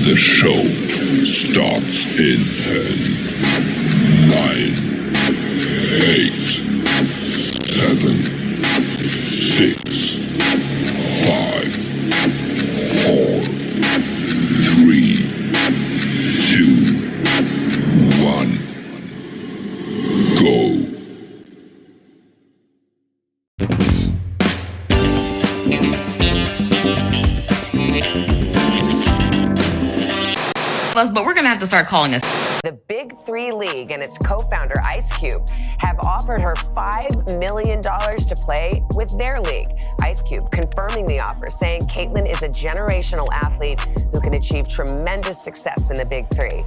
The show starts in 10, 9, 8, 7, 6, 5, 4, 3, 2, 1, go. But we're going to have to start calling it. The Big Three League and its co-founder, Ice Cube, have offered her $5 million to play with their league. Ice Cube confirming the offer, saying Caitlyn is a generational athlete who can achieve tremendous success in the Big Three.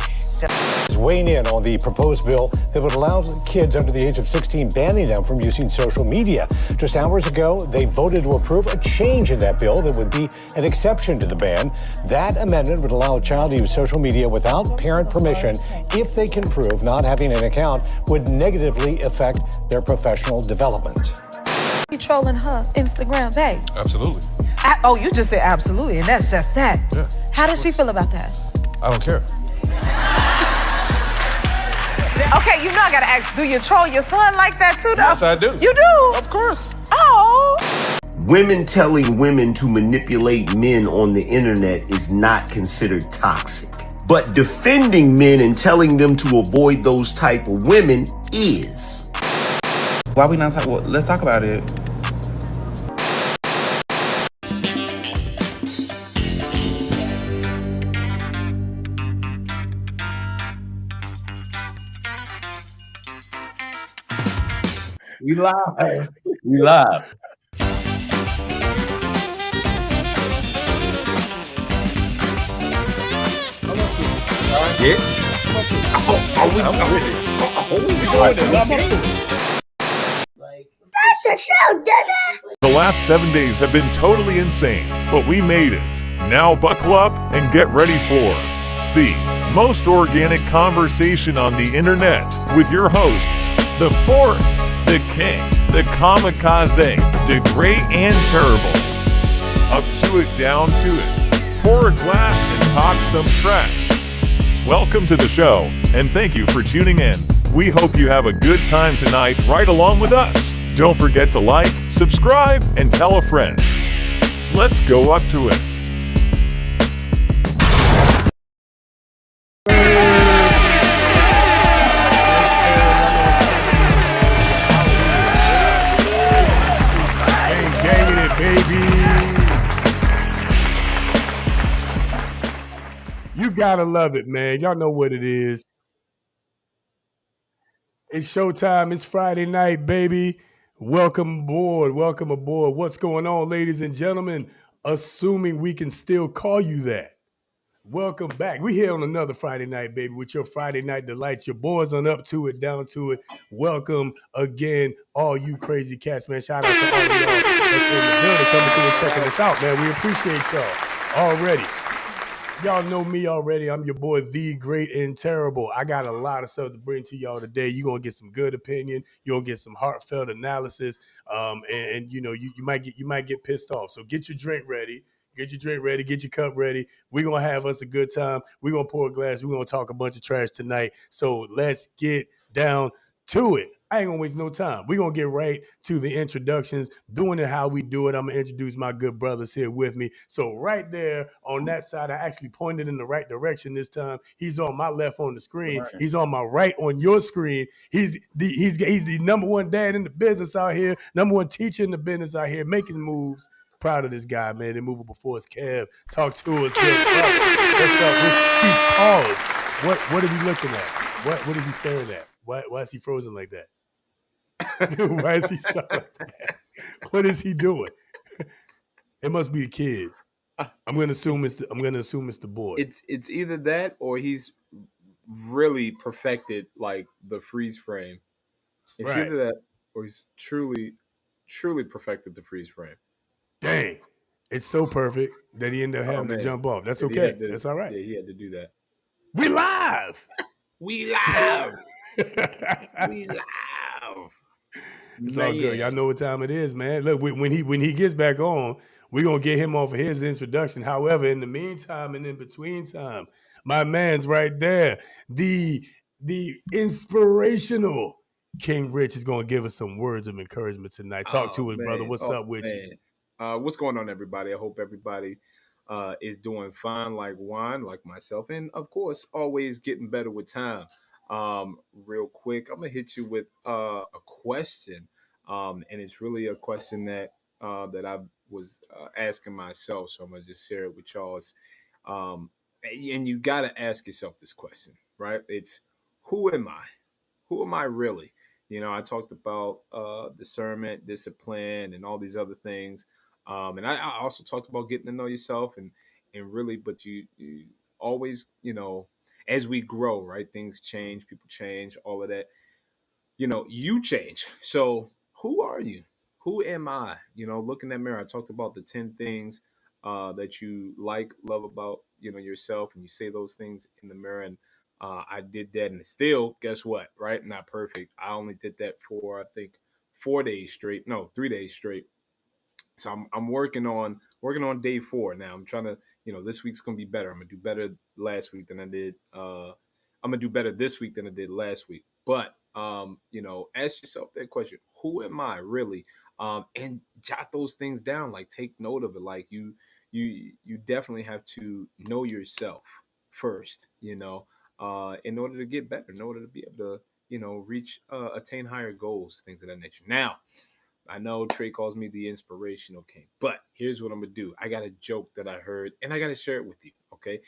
Is weighing in on the proposed bill that would allow kids under the age of 16, banning them from using social media. Just hours ago, they voted to approve a change in that bill that would be an exception to the ban. That amendment would allow a child to use social media without parent permission if they can prove not having an account would negatively affect their professional development. You trolling her Instagram page? Absolutely. Oh, you just said absolutely, and that's just that. Yeah. How does she feel about that? I don't care. Okay, you know I gotta ask, do you troll your son like that too, though? Yes, I do. You do? Of course. Oh. Women telling women to manipulate men on the internet is not considered toxic. But defending men and telling them to avoid those type of women is. Why we not talk? Well, let's talk about it. We live. We live. Yeah. That's the show, Dennis! The last 7 days have been totally insane, but we made it. Now buckle up and get ready for the most organic conversation on the internet with your hosts, the Force, the King, the Kamikaze, the Great and Terrible. Up to it, down to it. Pour a glass and talk some trash. Welcome to the show, and thank you for tuning in. We hope you have a good time tonight right along with us. Don't forget to like, subscribe, and tell a friend. Let's go up to it. You gotta love it, man. Y'all know what it is. It's showtime. It's Friday night, baby. Welcome aboard. Welcome aboard. What's going on, ladies and gentlemen? Assuming we can still call you that. Welcome back. We here on another Friday night, baby, with your Friday night delights. Your boys on up to it, down to it. Welcome again, all you crazy cats, man. Shout out to all of y'all that's in the building coming through and checking us out, man. We appreciate y'all already. Y'all know me already. I'm your boy, The Great and Terrible. I got a lot of stuff to bring to y'all today. You're going to get some good opinion. You're going to get some heartfelt analysis. And you know, you might get pissed off. So get your drink ready. Get your drink ready. Get your cup ready. We're going to have us a good time. We're going to pour a glass. We're going to talk a bunch of trash tonight. So let's get down to it. I ain't gonna waste no time. We're gonna get right to the introductions, doing it how we do it. I'm gonna introduce my good brothers here with me. So right there on that side, I actually pointed in the right direction this time. He's on my left on the screen. Right. He's on my right on your screen. He's the number one dad in the business out here, number one teacher in the business out here, making moves. Proud of this guy, man. Immovable Force Kev. Talk to us, good brother. What's up? He's paused. What are we looking at? What is he staring at? Why is he frozen like that? Why is he stuck like that? What is he doing? It must be the kid. I'm gonna assume it's the boy. It's either that or he's really perfected like the freeze frame. It's right. Either that or he's truly perfected the freeze frame. Dang. It's so perfect that he ended up having to jump off. That's okay. That's all right. Yeah, he had to do that. We live. We live. We live. It's all good. Y'all know what time it is, man. Look, when he gets back on, We're going to get him off of his introduction. However, in the meantime and in between time, my man's right there. The inspirational King Rich is going to give us some words of encouragement tonight. Talk to us, brother. What's up with you? What's going on, everybody? I hope everybody is doing fine, like Juan, like myself, and of course, always getting better with time. Real quick, I'm gonna hit you with a question, and it's really a question that I was asking myself. So I'm gonna just share it with y'all. And you got to ask yourself this question, right? It's who am I? Who am I really? I talked about discernment, discipline, and all these other things. And I also talked about getting to know yourself and really, but you always, as we grow, right? Things change, people change, all of that. You change. So who are you? Who am I? Look in that mirror. I talked about the 10 things that you love about, yourself, and you say those things in the mirror. And I did that, and still, guess what? Right? Not perfect. I only did that for I think 4 days straight. No, 3 days straight. So I'm working on day 4 now. I'm trying to, this week's gonna be better. I'm gonna do better last week than I did. I'm gonna do better this week than I did last week. But ask yourself that question: who am I really? And jot those things down. Like, take note of it. Like, you definitely have to know yourself first. In order to get better, in order to be able to, reach, attain higher goals, things of that nature. Now, I know Trey calls me the inspirational king, but here's what I'm gonna do. I got a joke that I heard, and I gotta share it with you. Okay,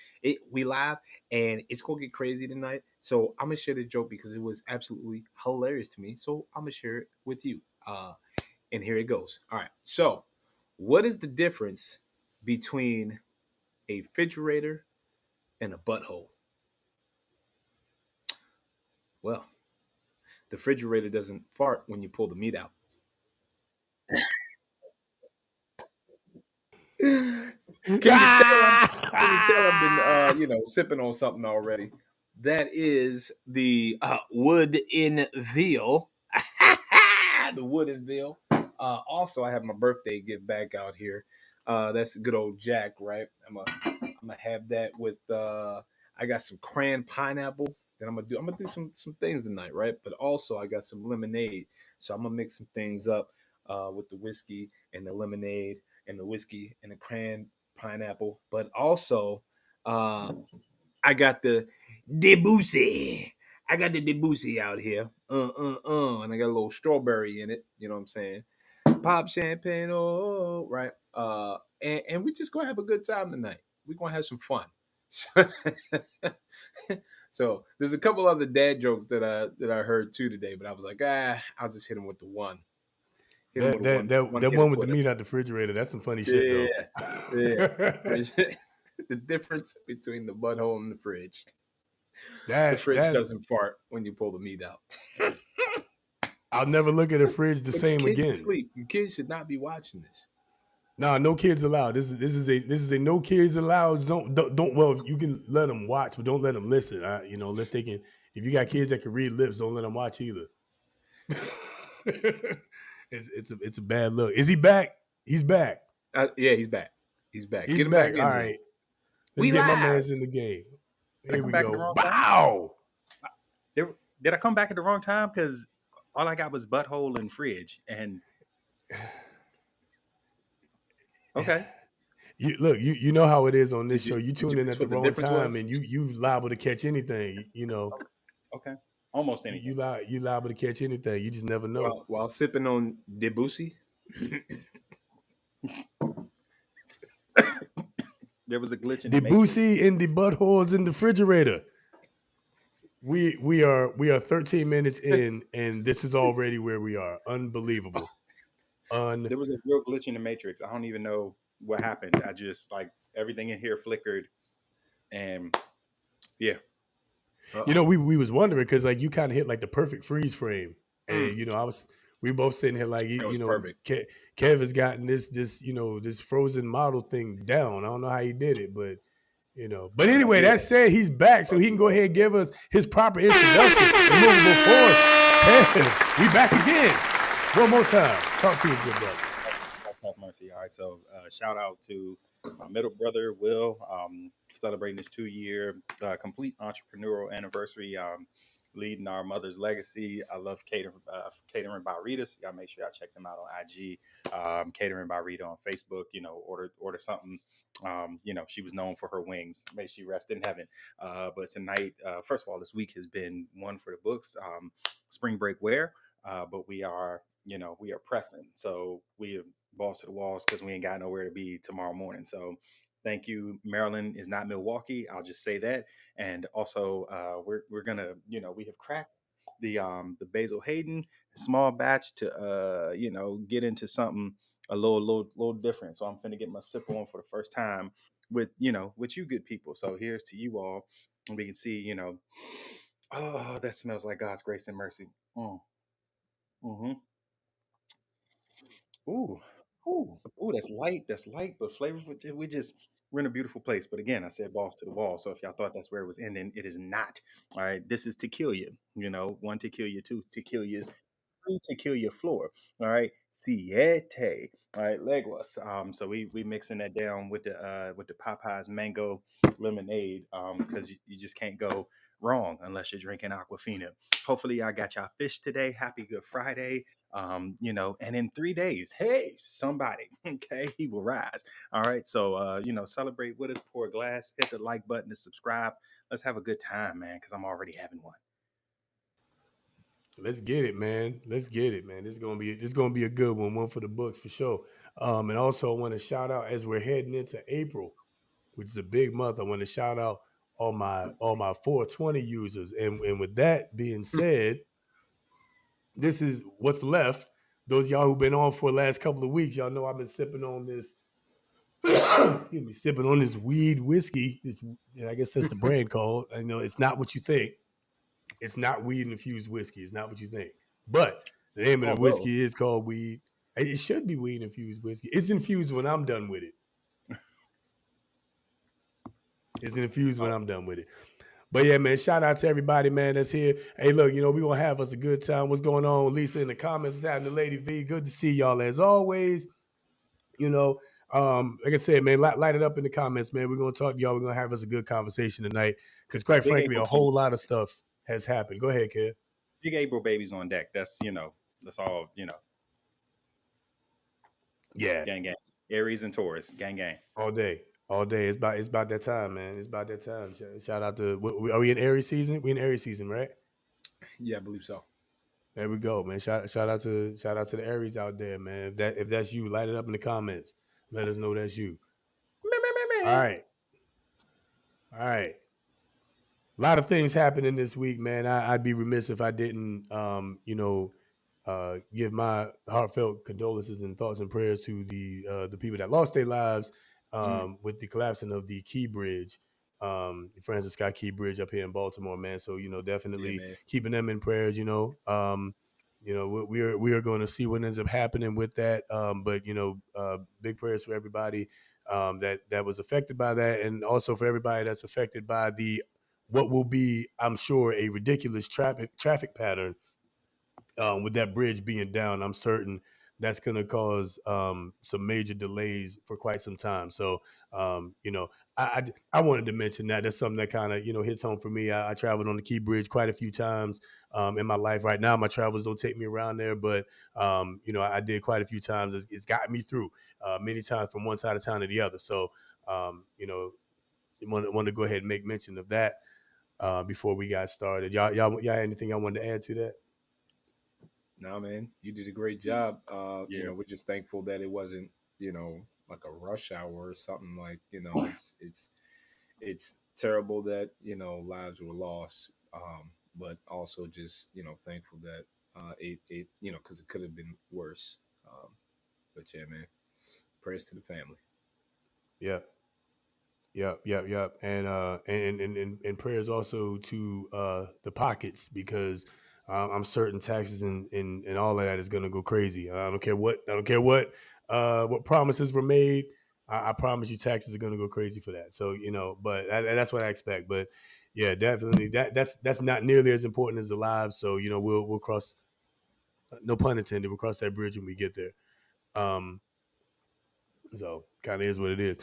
we live, and it's gonna get crazy tonight. So I'm gonna share the joke because it was absolutely hilarious to me. So I'm gonna share it with you. And here it goes. All right. So, what is the difference between a refrigerator and a butthole? Well, the refrigerator doesn't fart when you pull the meat out. Can you tell I've been sipping on something already? That is the wood in veal. The wood in veal. Also, I have my birthday gift back out here. That's good old Jack, right? I'm gonna have that with I got some cran pineapple that I'm gonna do some things tonight, right? But also I got some lemonade. So I'm gonna mix some things up with the whiskey and the lemonade and the whiskey and the cran pineapple. But also I got the Debussy. I got the Debussy out here. And I got a little strawberry in it. You know what I'm saying? Pop champagne, right? And we just gonna have a good time tonight. We're gonna have some fun. So there's a couple other dad jokes that I heard too today, but I was like, I'll just hit him with the one. That one with the meat out the refrigerator. That's some funny shit, though. Yeah. The difference between the butthole and the fridge. The fridge doesn't fart when you pull the meat out. I'll never look at a fridge the same again. Sleep. Your kids should not be watching this. Nah, no kids allowed. This is a no kids allowed zone. Don't well, you can let them watch, but don't let them listen. Unless they can. If you got kids that can read lips, don't let them watch either. It's a bad look. Is he back? He's back. Yeah, he's back. He's back. Get him back. All right. Let's get my man's in the game. Here we go. Wow. Did I come back at the wrong time? Because all I got was butthole and fridge. And okay. You know how it is on this show. You tune in at the wrong time, and you liable to catch anything. Okay. Almost anything. You liable to catch anything. You just never know. While sipping on Debussy. There was a glitch in Debussy in the buttholes in the refrigerator. We are 13 minutes in, and this is already where we are. Unbelievable. There was a real glitch in the Matrix. I don't even know what happened. I just everything in here flickered, and yeah. We was wondering because you kind of hit the perfect freeze frame, and we both sitting here perfect. Kev has gotten this frozen model thing down. I don't know how he did it, but But anyway, that said, he's back, so he can go ahead and give us his proper introduction. Immovable force. Kev, we back again. One more time. Talk to us, good brother. Have mercy. All right. So shout out to my middle brother, Will, celebrating his 2-year complete entrepreneurial anniversary, leading our mother's legacy. I love catering by Rita. So y'all make sure y'all check them out on IG. Catering by Rita on Facebook. Order something. She was known for her wings. May she rest in heaven. But tonight, first of all, this week has been one for the books. Spring break wear. But we are pressing. So we have balls to the walls because we ain't got nowhere to be tomorrow morning. So thank you. Maryland is not Milwaukee. I'll just say that. And also, we're gonna, we have cracked the Basil Hayden small batch to get into something a little different. So I'm finna get my sip on for the first time with you good people. So here's to you all. And we can see, oh, that smells like God's grace and mercy. Mm-hmm. Ooh, ooh, that's light. That's light, but flavorful. We're in a beautiful place. But again, I said balls to the wall. So if y'all thought that's where it was ending, it is not. All right, this is to kill you. One to kill you, two to kill you, three to kill your floor. All right, siete. All right, leguas. So we mixing that down with the Popeyes mango lemonade. Because you just can't go wrong unless you're drinking Aquafina. Hopefully, I got y'all fish today. Happy Good Friday. And in 3 days, hey, somebody, okay, he will rise. All right. So, celebrate with us, pour a glass, hit the like button to subscribe. Let's have a good time, man, because I'm already having one. Let's get it, man. Let's get it, man. This is gonna be a good one for the books for sure. And also I want to shout out as we're heading into April, which is a big month. I want to shout out all my 420 users. And with that being said, this is what's left. Those of y'all who've been on for the last couple of weeks, y'all know I've been sipping on this. Excuse me, sipping on this weed whiskey. I guess that's the brand called. I know it's not what you think. It's not weed infused whiskey. It's not what you think. But the name of the whiskey is called weed. It should be weed infused whiskey. It's infused when I'm done with it. It's infused when I'm done with it. But yeah, man, shout out to everybody, man, that's here. Hey, look, we're going to have us a good time. What's going on, Lisa, in the comments? What's happening, Lady V? Good to see y'all as always. Like I said, man, light it up in the comments, man. We're going to talk to y'all. We're going to have us a good conversation tonight because, quite frankly, a whole lot of stuff has happened. Go ahead, kid. Big April babies on deck. That's, that's all, Yeah. Gang, gang. Aries and Taurus. Gang, gang. All day. It's about that time, man. It's about that time. Shout out to, are we in Aries season? We in Aries season, right? Yeah, I believe so. There we go, man. Shout out to the Aries out there, man. If that's you, light it up in the comments. Let us know that's you. All right. A lot of things happening this week, man. I'd be remiss if I didn't, give my heartfelt condolences and thoughts and prayers to the people that lost their lives with the collapsing of the Key Bridge, the Francis Scott Key Bridge up here in Baltimore, man. So definitely keeping them in prayers. We are going to see what ends up happening with that. But big prayers for everybody that was affected by that, and also for everybody that's affected by what will be, I'm sure, a ridiculous traffic pattern with that bridge being down. I'm certain that's going to cause some major delays for quite some time. So, I wanted to mention that. That's something that kind of, hits home for me. I traveled on the Key Bridge quite a few times in my life. Right now, my travels don't take me around there, but, I did quite a few times. It's gotten me through many times from one side of town to the other. So, want to go ahead and make mention of that before we got started. Y'all anything y'all wanted to add to that? No, man, you did a great job. We're just thankful that it wasn't, like a rush hour or something. Like, it's terrible that, lives were lost. But also just, thankful that it because it could have been worse. But yeah, man, prayers to the family. Yeah. Yep. And prayers also to the pockets, because I'm certain taxes and all of that is gonna go crazy. I don't care what promises were made. I promise you, taxes are gonna go crazy for that. So but that's what I expect. But yeah, definitely that's not nearly as important as the lives. So we'll cross, no pun intended, we'll cross that bridge when we get there. So kind of is what it is.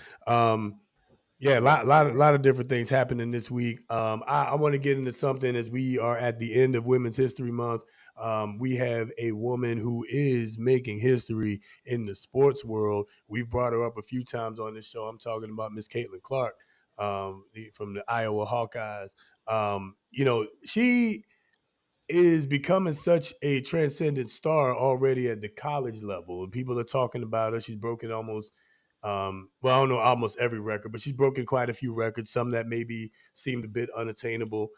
Yeah, lot of different things happening this week. I want to get into something as we are at the end of Women's History Month. We have a woman who is making history in the sports world. We've brought her up a few times on this show. I'm talking about Miss Caitlin Clark from the Iowa Hawkeyes. She is becoming such a transcendent star already at the college level. And people are talking about her. She's broken almost, I don't know, almost every record, but she's broken quite a few records, some that maybe seemed a bit unattainable.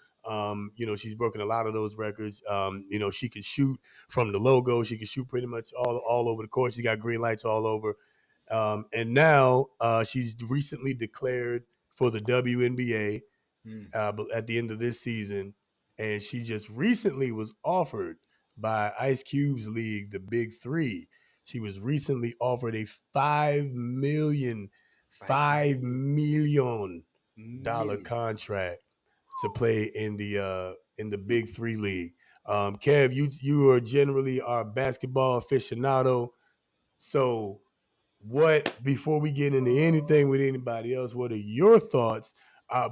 She's broken a lot of those records. She can shoot from the logo. She can shoot pretty much all over the court. She got green lights all over. And now she's recently declared for the WNBA at the end of this season, and she just recently was offered by Ice Cube's league, the Big Three. She was recently offered a $5 million contract to play in the Big Three league. Kev, you are generally our basketball aficionado, so what before we get into anything with anybody else, what are your thoughts?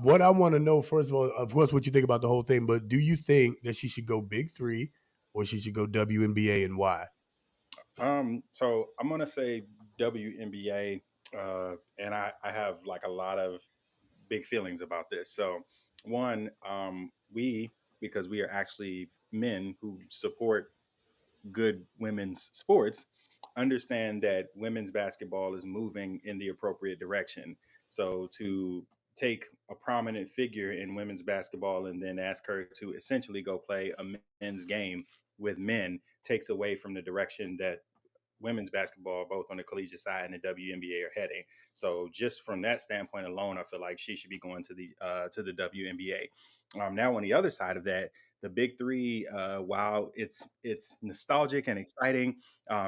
What I want to know, first of all, of course, what you think about the whole thing, but do you think that she should go Big Three or she should go WNBA, and why? So I'm gonna say WNBA, and I have like a lot of big feelings about this. So one, we because we are actually men who support good women's sports, understand that women's basketball is moving in the appropriate direction. So to take a prominent figure in women's basketball and then ask her to essentially go play a men's game with men takes away from the direction that women's basketball, both on the collegiate side and the WNBA, are heading. So just from that standpoint alone, I feel like she should be going to the WNBA. Now on the other side of that, the Big Three, while it's nostalgic and exciting,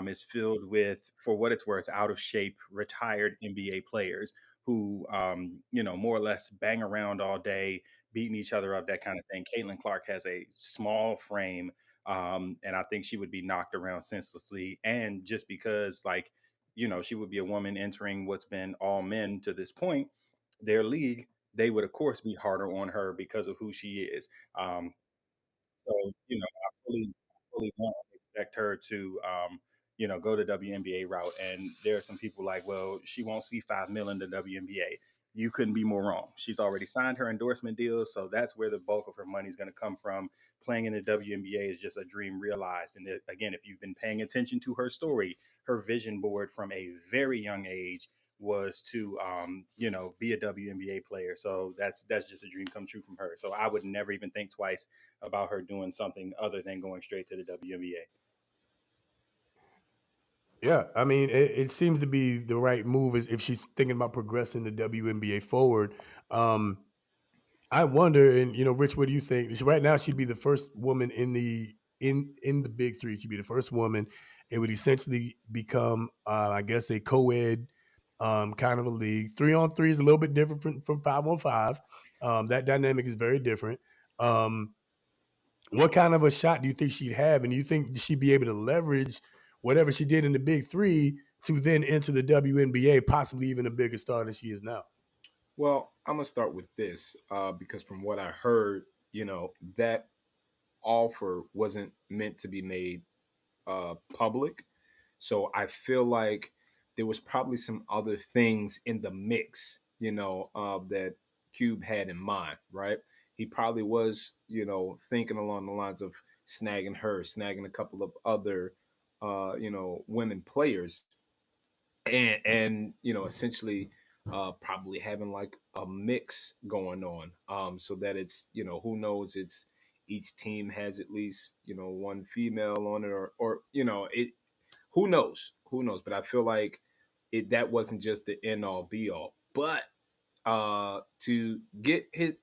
is filled with, for what it's worth, out of shape retired NBA players who, more or less bang around all day, beating each other up, that kind of thing. Caitlin Clark has a small frame, and I think she would be knocked around senselessly. And just because, like, she would be a woman entering what's been all men to this point, their league, they would of course be harder on her because of who she is. Um, so, I fully don't expect her to, go the WNBA route. And there are some people like, well, she won't see 5 million in the WNBA. You couldn't be more wrong. She's already signed her endorsement deal, so that's where the bulk of her money is going to come from. Playing in the WNBA is just a dream realized. And again, if you've been paying attention to her story, her vision board from a very young age was to be a WNBA player. So that's just a dream come true from her. So I would never even think twice about her doing something other than going straight to the WNBA. Yeah, I mean, it seems to be the right move is if she's thinking about progressing the WNBA forward. Um, I wonder, and Rich, what do you think? Right now, she'd be the first woman in the Big Three. She'd be the first woman. It would essentially become, I guess, a co-ed kind of a league. 3-on-3 is a little bit different from 5-on-5. That dynamic is very different. What kind of a shot do you think she'd have, and do you think she'd be able to leverage whatever she did in the Big Three to then enter the WNBA, possibly even a bigger star than she is now? Well, I'm gonna start with this because from what I heard, that offer wasn't meant to be made public. So I feel like there was probably some other things in the mix, that Cube had in mind, right? He probably was, thinking along the lines of snagging her, snagging a couple of other, women players, and essentially probably having like a mix going on, so that it's, who knows, it's each team has at least, one female on it, or it, who knows, but I feel like that wasn't just the end all be all. But to get his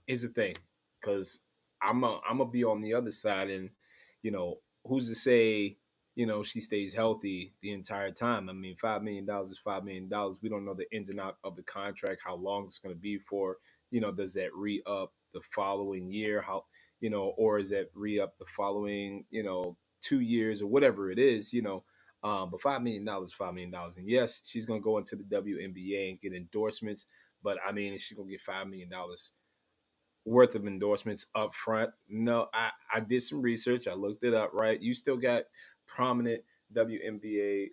is the thing, because I'm gonna be on the other side, and who's to say she stays healthy the entire time? I mean, $5 million is $5 million. We don't know the ins and out of the contract, how long it's going to be for. Does that re up the following year? How or is that re up the following 2 years or whatever it is? But $5 million, $5 million, and yes, she's gonna go into the WNBA and get endorsements. But I mean, is she gonna get $5 million worth of endorsements up front? No, I did some research. I looked it up. Right, you still got prominent WNBA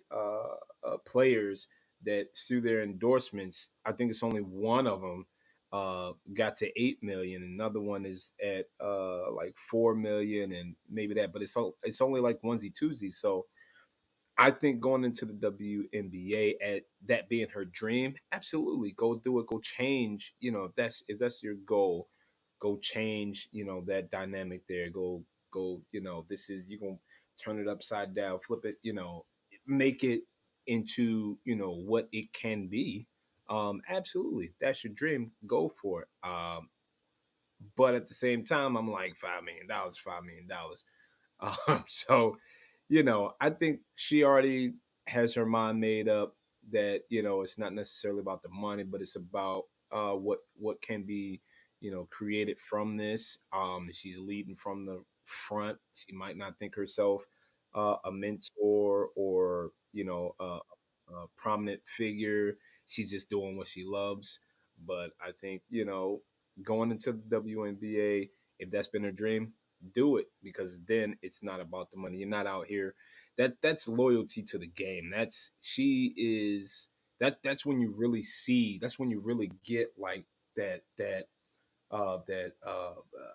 players that through their endorsements, I think it's only one of them got to 8 million. Another one is at like 4 million, and maybe that. But it's only like onesie twosies. So I think going into the WNBA at that being her dream, absolutely go do it. Go change. If that's your goal, go change. That dynamic there. Go. This is you gonna turn it upside down, flip it. Make it into what it can be. Absolutely, that's your dream. Go for it. But at the same time, I'm like $5 million, $5 million. So, I think she already has her mind made up that it's not necessarily about the money, but it's about what can be created from this. She's leading from the front. She might not think herself a mentor or a prominent figure. She's just doing what she loves. But I think going into the WNBA, if that's been her dream, do it, because then it's not about the money. You're not out here. That's loyalty to the game. That's when you really see. That's when you really get like that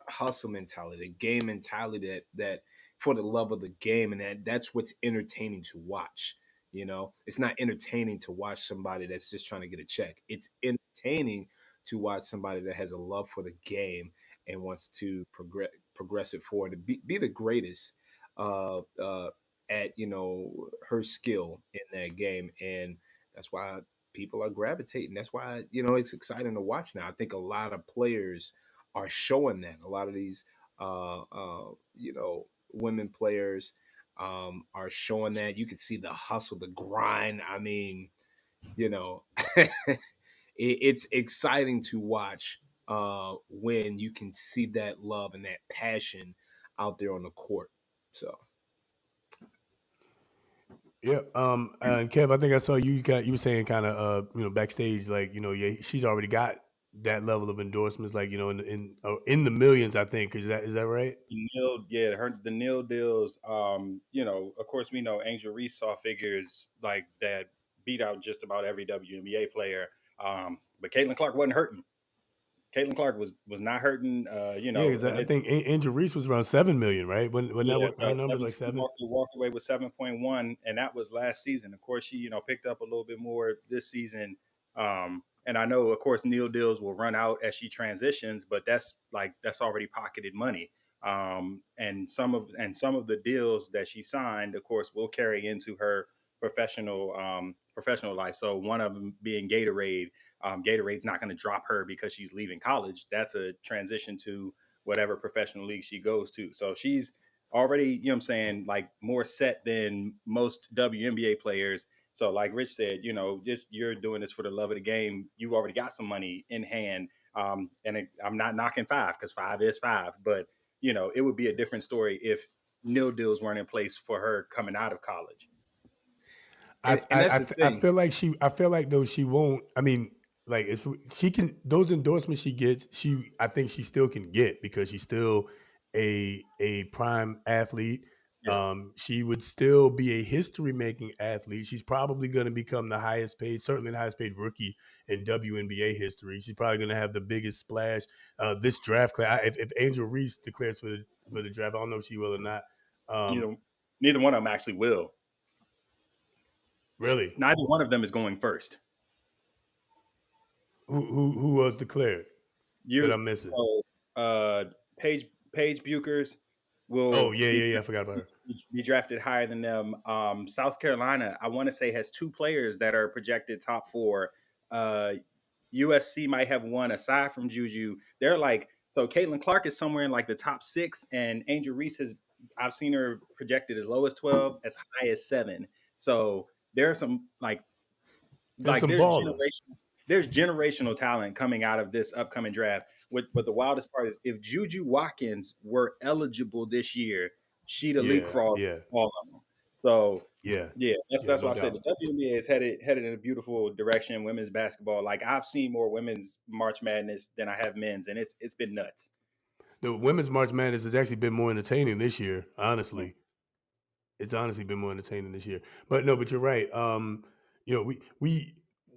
hustle mentality, the game mentality, that for the love of the game, and that's what's entertaining to watch. It's not entertaining to watch somebody that's just trying to get a check. It's entertaining to watch somebody that has a love for the game and wants to progress it forward to be the greatest at her skill in that game. And that's why people are gravitating. That's why it's exciting to watch now. I think a lot of players are showing that. A lot of these women players are showing that. You can see the hustle, the grind. I mean, it's exciting to watch when you can see that love and that passion out there on the court. So Yeah. And Kev, I think I saw you were saying kind of backstage, like, yeah, she's already got that level of endorsements, like, in the millions, I think. Is that right? The nil deals. Of course, we know Angel Reese saw figures like that beat out just about every WNBA player. But Caitlin Clark wasn't hurting. Caitlin Clark was not hurting. Yeah, because And I it think Angel Reese was around 7 million, right? When that yeah, was her number, like seven. walked away with 7.1, and that was last season. Of course, she picked up a little bit more this season. And I know, of course, Neil deals will run out as she transitions, but that's already pocketed money. And some of the deals that she signed, of course, will carry into her professional life. So one of them being Gatorade. Gatorade's not going to drop her because she's leaving college. That's a transition to whatever professional league she goes to. So she's already, what I'm saying, like more set than most WNBA players. So like Rich said, just you're doing this for the love of the game. You've already got some money in hand. I'm not knocking five, because five is five, but it would be a different story if nil deals weren't in place for her coming out of college. and that's the I thing. feel like though she won't. I mean, like if she can, those endorsements she gets, I think she still can get, because she's still a prime athlete. Yeah. She would still be a history making athlete. She's probably going to become the highest paid, certainly the highest paid rookie in WNBA history. She's probably going to have the biggest splash this draft class. If Angel Reese declares for the draft, I don't know if she will or not. Neither one of them actually will. Really? Neither one of them is going first. Who was declared that I'm missing? So Paige Buchers Oh will yeah. I forgot about her. be drafted higher than them. South Carolina, I want to say, has two players that are projected top four. USC might have one aside from Juju. They're like, so Caitlin Clark is somewhere in like the top six, and Angel Reese I've seen her projected as low as 12, as high as 7. So there are some There's some ballers. there's generational talent coming out of this upcoming draft. But the wildest part is, if Juju Watkins were eligible this year, she'd have leapfrogged Yeah. all of them. So Yeah, yeah, yeah, that's no why I said doubt. the WNBA is headed in a beautiful direction. Women's basketball, like I've seen more women's March Madness than I have men's, and it's been nuts. The women's March Madness has actually been more entertaining this year. Mm. Honestly, it's honestly been more entertaining this year. But no, but you're right. You know,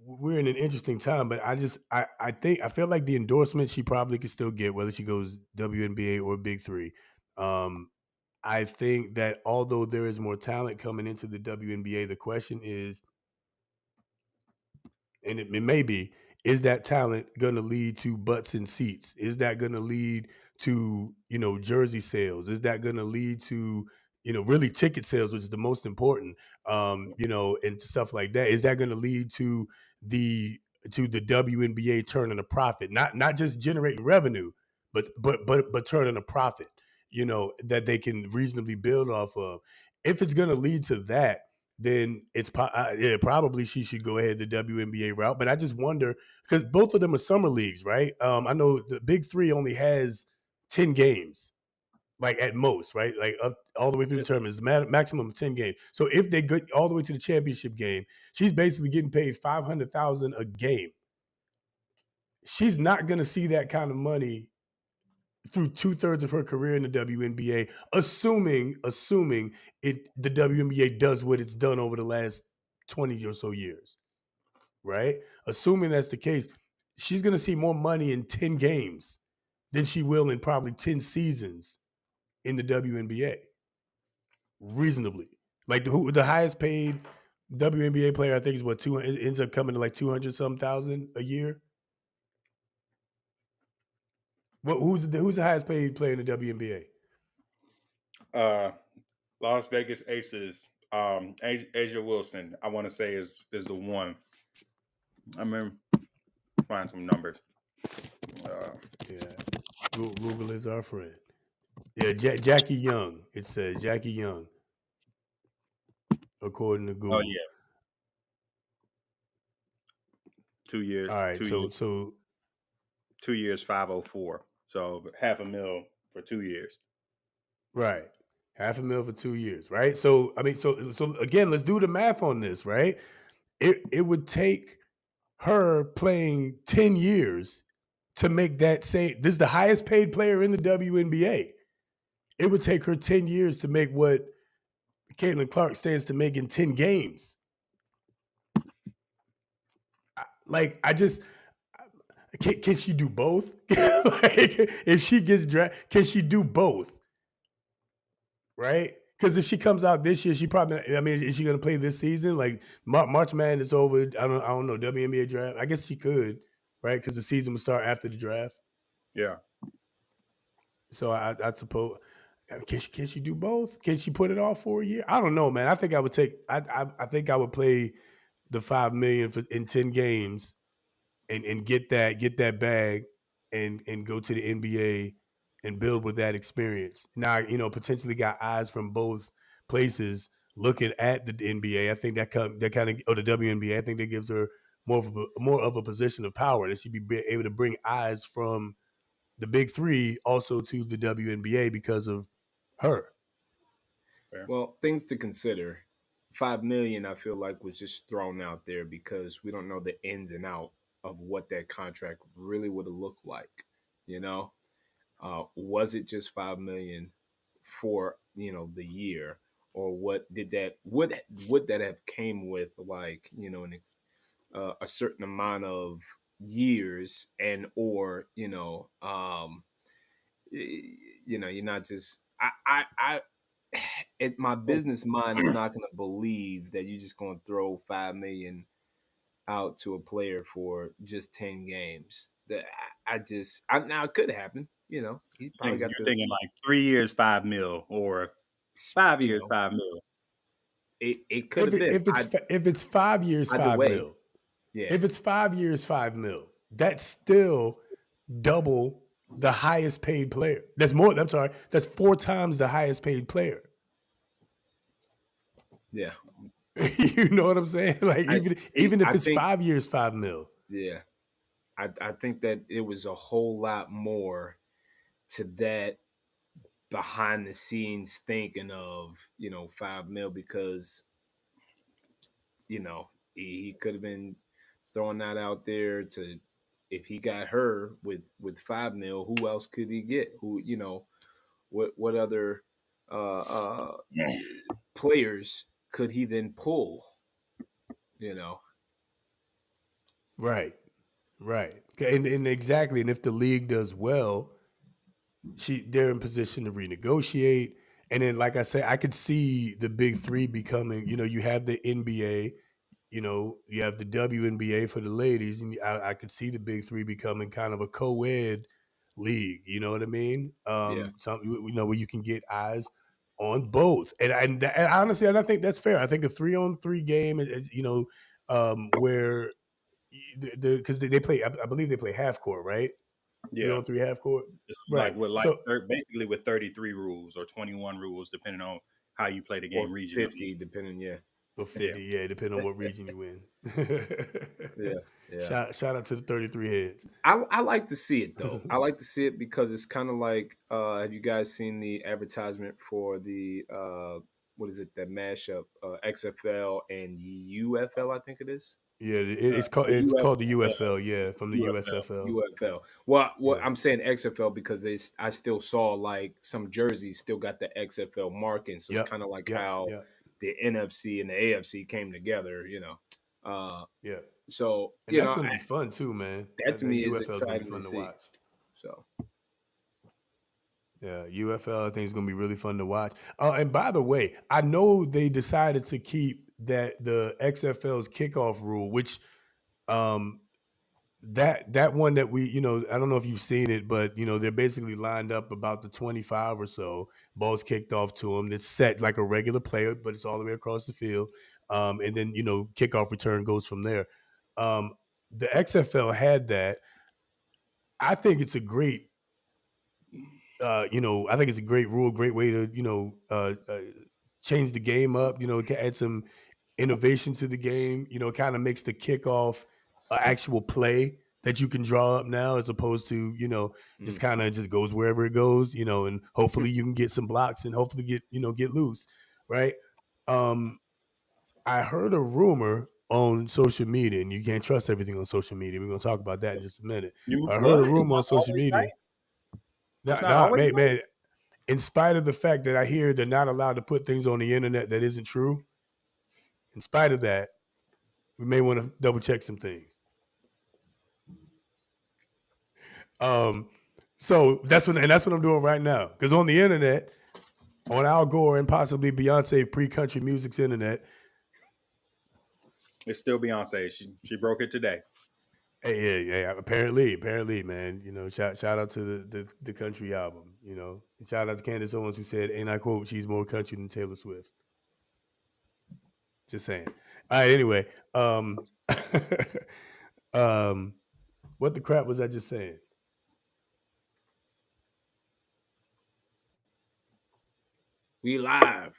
we're in an interesting time. But I think I feel like the endorsement she probably could still get, whether she goes WNBA or Big Three. Um, I think that although there is more talent coming into the WNBA, the question is, and it may be, is that talent going to lead to butts in seats? Is that going to lead to, jersey sales? Is that going to lead to, really ticket sales, which is the most important, and stuff like that? Is that going to lead to the WNBA turning a profit? Not just generating revenue, but turning a profit, that they can reasonably build off of. If it's going to lead to that, then probably she should go ahead the WNBA route. But I just wonder, because both of them are summer leagues, right? I know the Big Three only has 10 games, like at most, right? Like up all the way through the Yes. tournament, it's the maximum of 10 games. So if they get all the way to the championship game, she's basically getting paid $500,000 a game. She's not going to see that kind of money through 2/3 of her career in the WNBA, assuming the WNBA does what it's done over the last 20 or so years, right? Assuming that's the case, she's going to see more money in 10 games than she will in probably 10 seasons in the WNBA, reasonably. Like the highest paid WNBA player, I think is what, 200, it ends up coming to like 200 some thousand a year. Who's the highest paid player in the WNBA? Las Vegas Aces, Asia Wilson, I want to say is the one. I remember find some numbers. Yeah, Google is our friend. Yeah, Jackie Young. It says Jackie Young, according to Oh Google. yeah, 2 years. All right, 2 years. so 2 years, 504. So $500,000 for 2 years. right, $500,000 for 2 years, right? So I mean, so again, let's do the math on this, right? It would take her playing 10 years to make that same. This is the highest paid player in the WNBA. It would take her 10 years to make what Caitlin Clark stands to make in 10 games. Like, can she do both? Like, if she gets drafted, can she do both? Right? Because if she comes out this year, she probably. I mean, is she going to play this season? Like March Madness is over. I don't know. WNBA draft. I guess she could, right? Because the season would start after the draft. Yeah. So I suppose. Can she do both? Can she put it off for a year? I don't know, man. I think I would take. I think I would play the $5 million in 10 games and get that bag and go to the NBA and build with that experience. Now, potentially got eyes from both places looking at the NBA. I think that kind of, or the WNBA, I think that gives her more of a position of power, that she'd be able to bring eyes from the Big Three also to the WNBA because of her. Well, things to consider. 5 million, I feel like, was just thrown out there because we don't know the ins and out of what that contract really would have looked like. You know, was it just 5 million for the year, or what did that would that have came with, like, a certain amount of years, and or you're not just my business mind is not going to believe that you're just going to throw 5 million out to a player for just 10 games. That now it could happen. He probably got You're thinking like 3 years, 5 mil, or 5 years, 5 mil. It could have been. If it's 5 years, 5 mil. Yeah. If it's 5 years, 5 mil, that's still double the highest paid player. That's 4 times the highest paid player. Yeah. You know what I'm saying? Like, even if it's 5 years, 5 mil. Yeah. I think that it was a whole lot more to that behind the scenes thinking of 5 mil because he could have been throwing that out there to if he got her with 5 mil, who else could he get? Who what other uh players could he then pull? You know, Right. Right. And exactly. And if the league does well, they're in position to renegotiate. And then, like I said, I could see the big three becoming, you have the NBA, you have the WNBA for the ladies, and I could see the big three becoming kind of a co-ed league. You know what I mean? Yeah. Something where you can get eyes on both. And honestly, I think that's fair. I think a 3-on-3 game where because they play, I believe they play half court, right? Yeah. 3-on-3 half court, It's right? So basically with 33 rules or 21 rules, depending on how you play the or game regionally. 50, depending. Yeah. or 50, yeah, depending on what region you in. Yeah. Yeah. Shout out to the 33 heads. I like to see it though. I like to see it because it's kind of like have you guys seen the advertisement for the what is it, that mashup XFL and UFL, I think it is. Yeah, it's called The the UFL, yeah, from the USFL. UFL. Well, what Yeah. I'm saying XFL because I still saw like some jerseys still got the XFL marking, so it's Yep. kind of like Yep. how Yep. the NFC and the AFC came together, Yeah. So And that's gonna be fun too, man. that to That me is UFL is gonna be exciting fun to to see. watch. So Yeah, UFL I think is gonna be really fun to watch. And by the way, I know they decided to keep the XFL's kickoff rule, which um that one that we, I don't know if you've seen it, but they're basically lined up about the 25 or so, balls kicked off to them. It's set like a regular player, but it's all the way across the field. And then kickoff return goes from there. The XFL had that. I think it's a great I think it's a great rule, great way to, change the game up, add some innovation to the game, kind of makes the kickoff an actual play that you can draw up now as opposed to, just kind of just goes wherever it goes, and hopefully you can get some blocks and hopefully get loose. Right. I heard a rumor on social media, and you can't trust everything on social media. We're going to talk about that in just a minute. I heard a It's rumor on not social always media. right. It's not always Man, right. in spite of the fact that I hear they're not allowed to put things on the internet that isn't true, in spite of that, we may want to double check some things. So that's what I'm doing right now. Because on the internet, on Al Gore and possibly Beyonce pre-country music's internet, It's still Beyonce. She broke it today. hey, yeah, apparently, man, shout out to the country album, and shout out to Candace Owens who said, and I quote, she's more country than Taylor Swift. Just saying. All right, anyway, what the crap was I just saying? we live.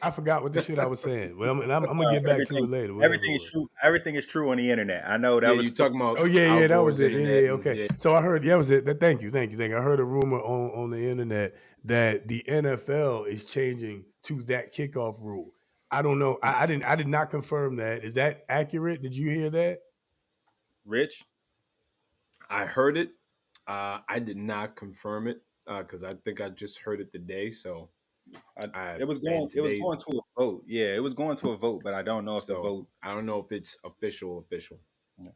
I forgot what the shit I was saying. Well, I'm gonna get back to it later. Everything is true. Everything is true on the internet. I know that was you talking about. Oh yeah, that was it. Yeah, okay. Yeah. So I heard, that was it. Thank you. I heard a rumor on the internet that the NFL is changing to that kickoff rule. I don't know. I did not confirm that. Is that accurate? Did you hear that? Rich. I heard it. I did not confirm it because I think I just heard it today. So it was going to a vote. Yeah, it was going to a vote, but I don't know if the vote. I don't know if it's official. Yeah.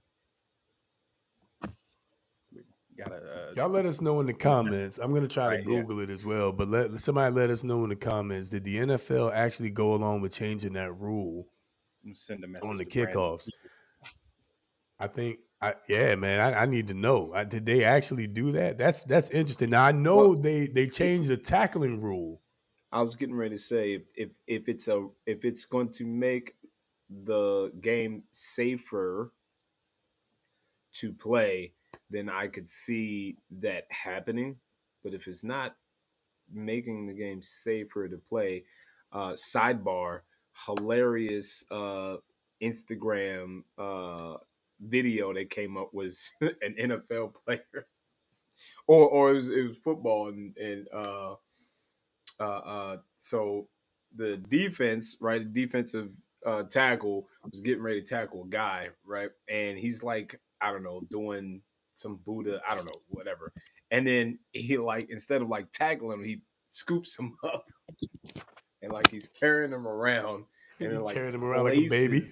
Y'all let us know in the comments. I'm gonna try to Google it as well, but somebody let us know in the comments. Did the NFL actually go along with changing that rule send a message on the to kickoffs? I think, man. I need to know. Did they actually do that? That's interesting. Now I know they changed the tackling rule. I was getting ready to say if it's going to make the game safer to play, then I could see that happening. But if it's not making the game safer to play, sidebar, hilarious Instagram video that came up was an NFL player, or it was football, and So the defense, right? The defensive tackle was getting ready to tackle a guy, right? And he's like, I don't know, doing some Buddha, I don't know, whatever. And then he like instead of like tackling him, he scoops him up and like he's carrying him around and then like Carrying him around like a baby.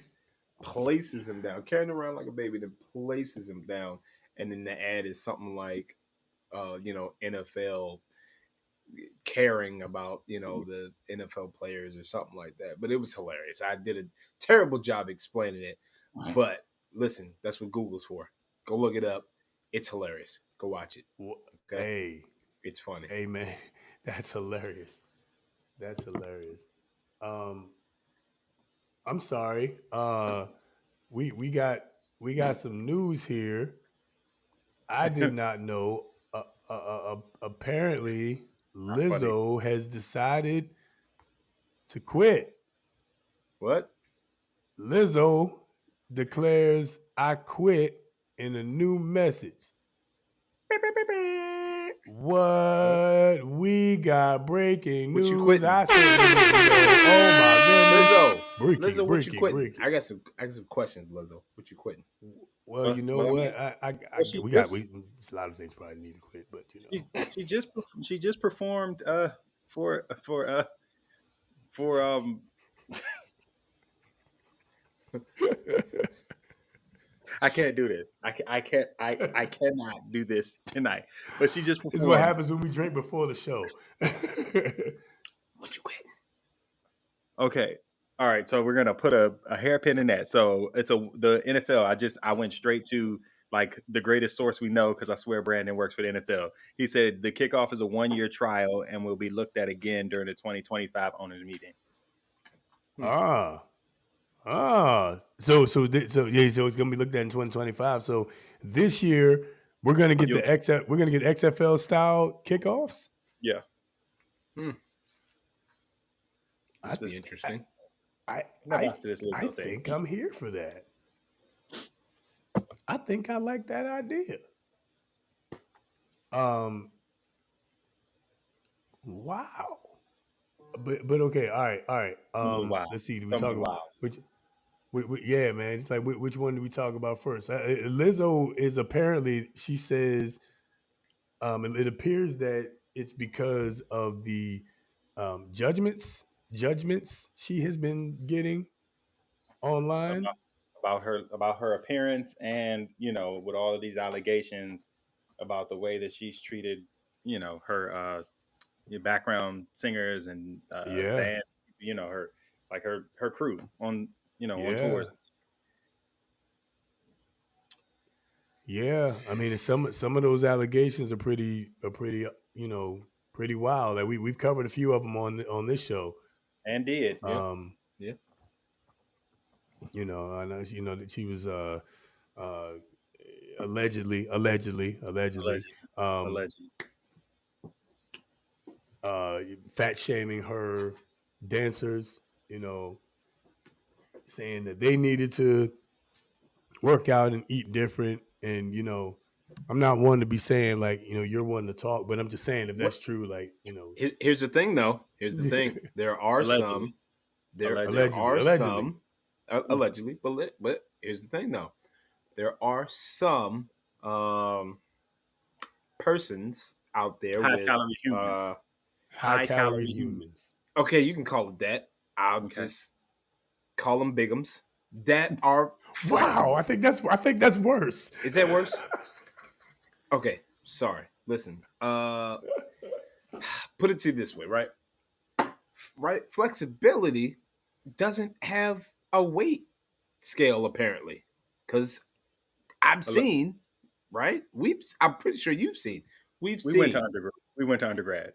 places him down, carrying him around like a baby, then places him down. And then the ad is something like NFL caring about the NFL players or something like that. But it was hilarious. I did a terrible job explaining it. But listen, that's what Google's for. Go look it up. It's hilarious. Go watch it. Okay? Hey, it's funny. Hey man, that's hilarious. That's hilarious. I'm sorry. We got some news here. I did not know. Apparently, Lizzo has decided to quit. What? Lizzo declares, "I quit" in a new message. What? We got breaking news. What you quitting? I said, oh my goodness, Lizzo. Lizzo, what you quitting? I got some questions, Lizzo. What you quitting? Well, you know what? It's a lot of things probably need to quit, but she just performed for I can't do this. I cannot do this tonight. But she just performed. This is what happens when we drink before the show. What you quitting? Okay. All right. So we're gonna put a hairpin in that. So it's the NFL. I went straight to like the greatest source we know because I swear Brandon works for the NFL. He said the kickoff is a 1-year trial and will be looked at again during the 2025 owners meeting. So it's gonna be looked at in 2025. So this year we're gonna get XFL style kickoffs. Yeah. This be interesting. I think I'm here for that. I think I like that idea. Wow. But okay, all right. Wow. Let's see. Do we talk about yeah, man. It's like which one do we talk about first? Lizzo is apparently, she says, it appears that it's because of the judgments she has been getting online about her appearance, and with all of these allegations about the way that she's treated, her background singers and band, her crew on on tours. Yeah, I mean, some of those allegations are pretty pretty wild. Like we've covered a few of them on this show. And did yeah. I know that she was allegedly fat shaming her dancers, saying that they needed to work out and eat different. And I'm not one to be saying like you're one to talk, but I'm just saying if that's true, like Here's the thing, though. Here's the thing. There are allegedly. Some allegedly, but here's the thing, though. There are some persons out there with high calorie humans. Okay, you can call it that. I'll just call them bigums that are wow. I think that's worse. Is that worse? Okay, sorry. Listen, put it to you this way, right? Right, flexibility doesn't have a weight scale apparently, because I've seen, right? I'm pretty sure you've seen. We went to undergrad.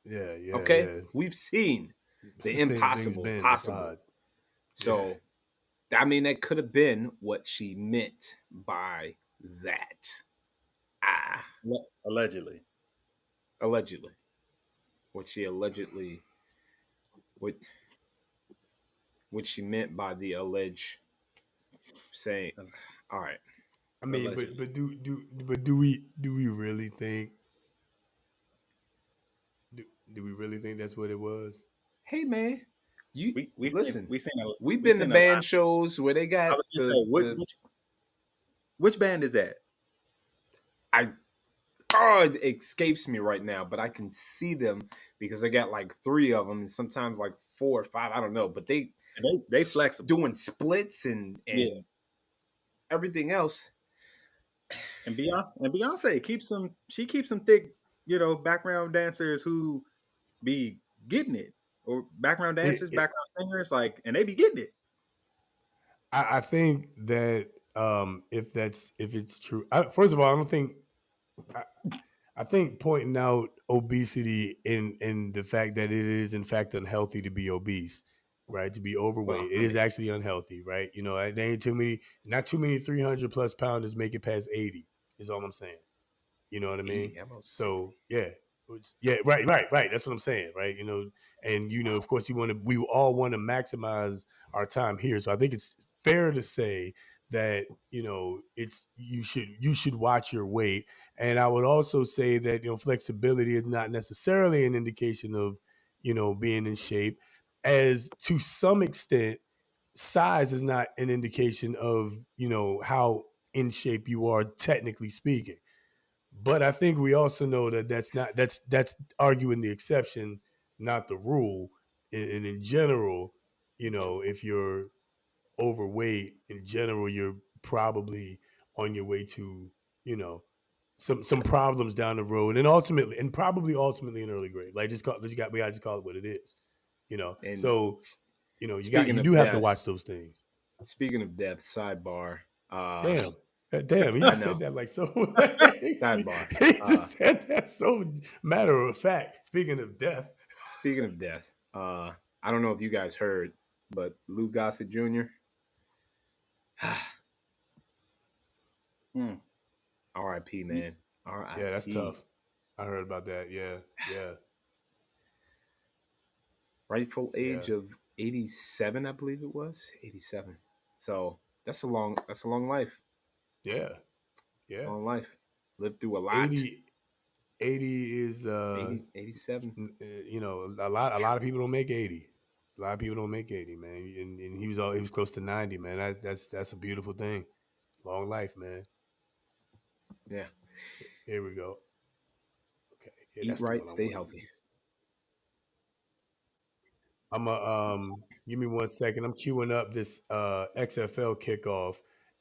Yeah. Okay, yeah. We've seen the impossible possible. So, I mean, that could have been what she meant by that. Allegedly. What she allegedly, what she meant by the alleged saying. All right. I mean, but do we really think? Do we really think that's what it was? Hey man, you We seen listen. we seen a We've we been to seen a lot. band shows where they I got was just the saying, which band is that? I oh, it escapes me right now, but I can see them because I got like 3 of them, and sometimes like 4 or 5. I don't know, but And they flexible. doing splits and Yeah. everything else. And Beyonce keeps some. She keeps some thick, background dancers who be getting it, or background dancers, It, background singers, like, and they be getting it. I think that if it's true, first of all, I don't think. I think pointing out obesity in the fact that it is in fact unhealthy to be obese, right? To be Well, overweight, it I is mean, actually unhealthy, right? There ain't not too many 300+ pounders make it past 80. Is all I'm saying. You know what I mean? 80, almost 60. So yeah, yeah, right. That's what I'm saying, right? And of course, we all want to maximize our time here. So I think it's fair to say that it's you should watch your weight. And I would also say that flexibility is not necessarily an indication of being in shape, as to some extent size is not an indication of how in shape you are, technically speaking. But I think we also know that that's arguing the exception, not the rule. And in general, if you're overweight, in general, you're probably on your way to, you know, some problems down the road, and probably ultimately in early grade. Like we gotta just call it what it is. And So speaking you of do have to death, watch those things. sidebar. Damn. Damn, he I just know. said that like so. Sidebar. He just said that so matter of fact. Speaking of death, Speaking of death, I don't know if you guys heard, but Lou Gossett Jr. mm. R.I.P. Man. yeah, that's R.I.P. tough. I heard about that. Yeah, Rightful yeah, age of 87, I believe it was 87. So that's a long life. yeah, It's a yeah. long life. Lived through a lot. 80, 80 is 80, 87. a lot of people don't make 80. A lot of people don't make 80, man. And he was close to 90, man. That's a beautiful thing. Long life, man. Yeah. Here we go. Okay, yeah, Eat that's the right, one I stay wanted. healthy. I'm give me 1 second. I'm queuing up this XFL kickoff,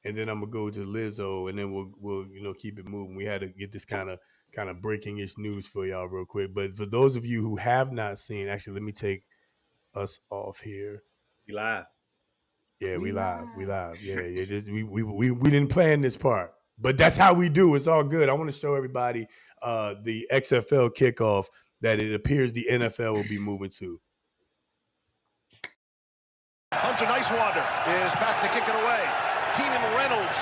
and then I'm gonna go to Lizzo, and then we'll keep it moving. We had to get this kind of breaking ish news for y'all real quick. But for those of you who have not seen, actually, let me take us off here. We live. Yeah, We we live. We live. live. Yeah, yeah. We didn't plan this part, but that's how we do. It's all good. I want to show everybody the XFL kickoff that it appears the NFL will be moving to. Hunter Nicewander is back to kick it away. Keenan Reynolds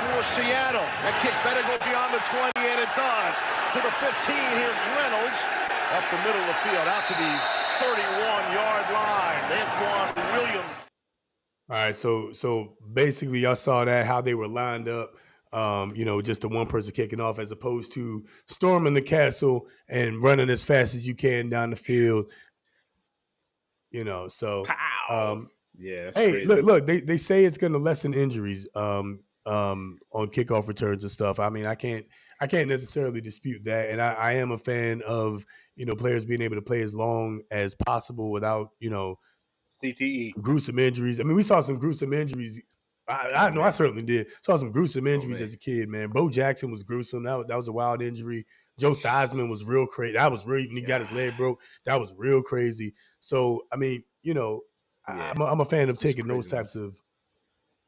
for Seattle. That kick better go beyond the 20, and it does. To the 15, here's Reynolds. Up the middle of the field, out to the 31-yard line. Antoine Williams. All right, so basically, y'all saw that how they were lined up. Just the one person kicking off, as opposed to storming the castle and running as fast as you can down the field. So Pow. Yeah, that's hey, crazy. look, they say it's going to lessen injuries on kickoff returns and stuff. I mean, I can't necessarily dispute that, and I am a fan of players being able to play as long as possible without CTE. gruesome injuries. I mean, we saw some gruesome injuries. I Oh know I man. certainly did. Saw some gruesome Oh injuries man. as a kid, man. Bo Jackson was gruesome. That was a wild injury. Joe Theismann was real crazy. That was real. When he got his leg broke, that was real crazy. So I mean, Yeah. I'm a fan of It's taking those types craziness. of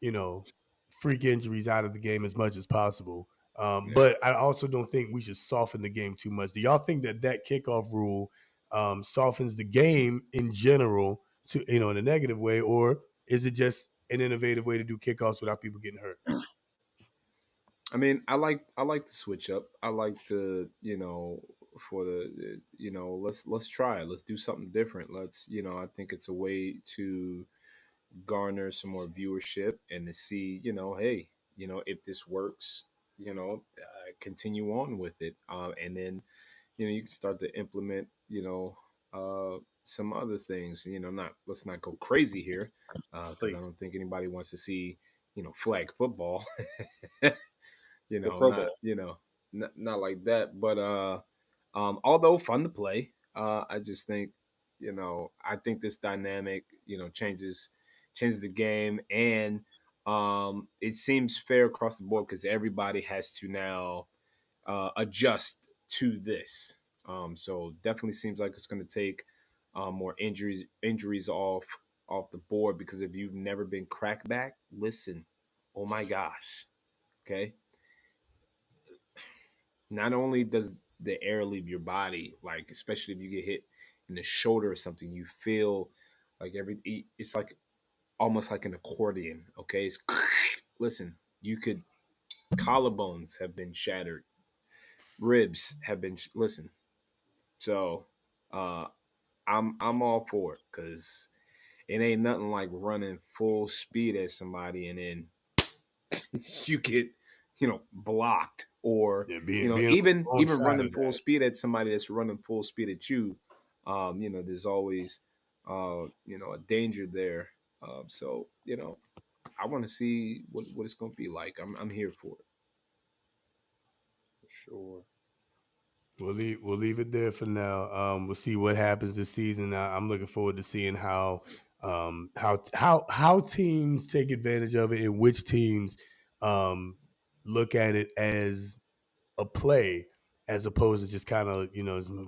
you know freak injuries out of the game as much as possible. Yeah. But I also don't think we should soften the game too much. Do y'all think that kickoff rule softens the game in general to in a negative way, or is it just an innovative way to do kickoffs without people getting hurt? I mean, I like to switch up. I like to, for the let's try it. Let's do something different. I think it's a way to garner some more viewership and to see, hey, if this works, continue on with it. And then, you can start to implement, some other things. Let's not go crazy here, because I Please. don't think anybody wants to see, flag football. The Pro Not Bowl. not like that. But although fun to play, I just think, I think this dynamic, changes the game, and it seems fair across the board because everybody has to now adjust to this. So definitely seems like it's going to take more injuries off the board, because if you've never been cracked back, listen, oh my gosh, okay. Not only does the air leave your body, like especially if you get hit in the shoulder or something, you feel like it's like almost like an accordion. Okay, listen, you could collarbones have been shattered, ribs have been listen. So I'm all for it, because it ain't nothing like running full speed at somebody and then you get blocked, or Yeah, being even alongside running of full that. speed at somebody that's running full speed at you. There's always a danger there. So I want to see what it's going to be like. I'm here for it. For sure. We'll leave it there for now. We'll see what happens this season. I'm looking forward to seeing how teams take advantage of it, and which teams um, look at it as a play as opposed to just kind of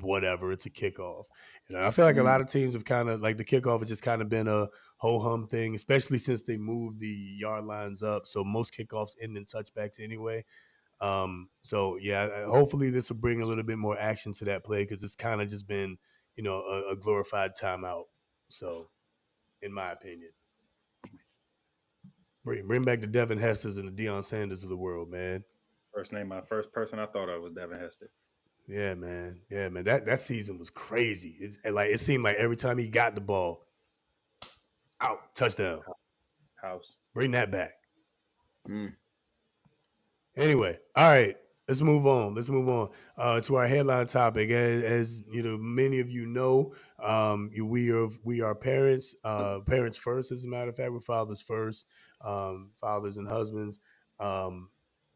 whatever, it's a kickoff. I feel like a lot of teams have kind of like the kickoff has just kind of been a ho hum thing, especially since they moved the yard lines up. So most kickoffs end in touchbacks anyway. So yeah, hopefully this will bring a little bit more action to that play, because it's kind of just been, a glorified timeout. So, in my opinion, bring back the Devin Hesters and the Deion Sanders of the world, man. First person I thought of was Devin Hester. Yeah, man. Yeah, man. That season was crazy. It seemed like every time he got the ball, out, touchdown. House. Bring that back. Anyway, all right. Let's move on. To our headline topic. As many of you know, we are parents. Parents first, as a matter of fact. We're fathers first. Fathers and husbands.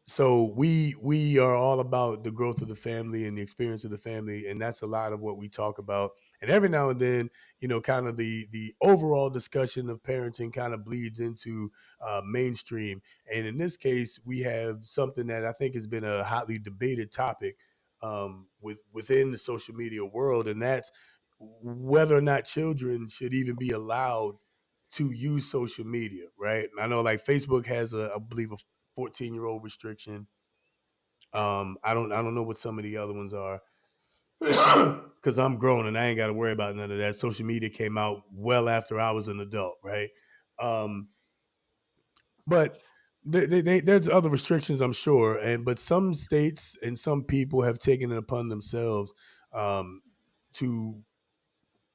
So we are all about the growth of the family and the experience of the family, and that's a lot of what we talk about. And every now and then, kind of the overall discussion of parenting kind of bleeds into mainstream. And in this case, we have something that I think has been a hotly debated topic within the social media world, and that's whether or not children should even be allowed to use social media. Right? I know, like Facebook has I believe, a 14-year-old restriction. I don't know what some of the other ones are, because I'm grown and I ain't got to worry about none of that. Social media came out well after I was an adult, right? But there's other restrictions, I'm sure, but some states and some people have taken it upon themselves to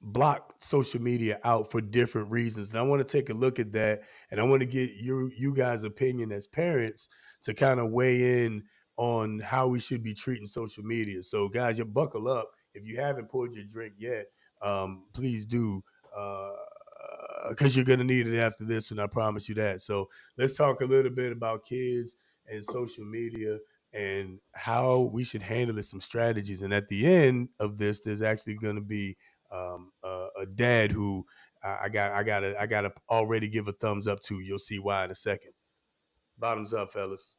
block social media out for different reasons. And I want to take a look at that, and I want to get you guys' opinion as parents to kind of weigh in on how we should be treating social media. So guys, you buckle up. If you haven't poured your drink yet, please do, because you're going to need it after this, and I promise you that. So let's talk a little bit about kids and social media and how we should handle it, some strategies. And at the end of this, there's actually going to be a dad who I gotta already give a thumbs up to. You'll see why in a second. Bottoms up, fellas.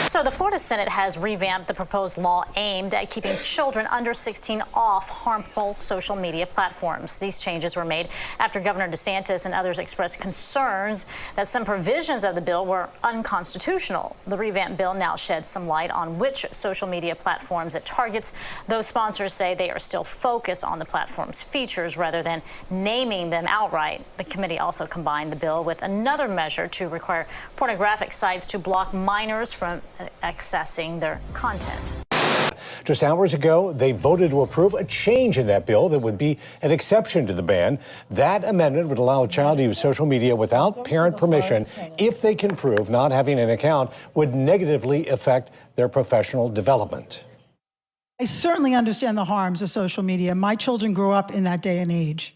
So the Florida Senate has revamped the proposed law aimed at keeping children under 16 off harmful social media platforms. These changes were made after Governor DeSantis and others expressed concerns that some provisions of the bill were unconstitutional. The revamped bill now sheds some light on which social media platforms it targets, though sponsors say they are still focused on the platform's features rather than naming them outright. The committee also combined the bill with another measure to require pornographic sites to block minors from accessing their content. Just hours ago, they voted to approve a change in that bill that would be an exception to the ban. That amendment would allow a child to use social media without parent permission if they can prove not having an account would negatively affect their professional development. I certainly understand the harms of social media. My children grew up in that day and age.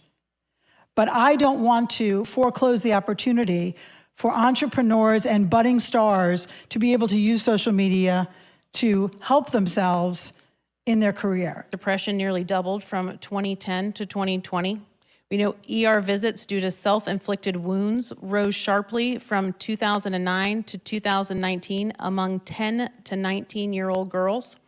But I don't want to foreclose the opportunity for entrepreneurs and budding stars to be able to use social media to help themselves in their career. Depression nearly doubled from 2010 to 2020. We know ER visits due to self-inflicted wounds rose sharply from 2009 to 2019 among 10 to 19-year-old girls.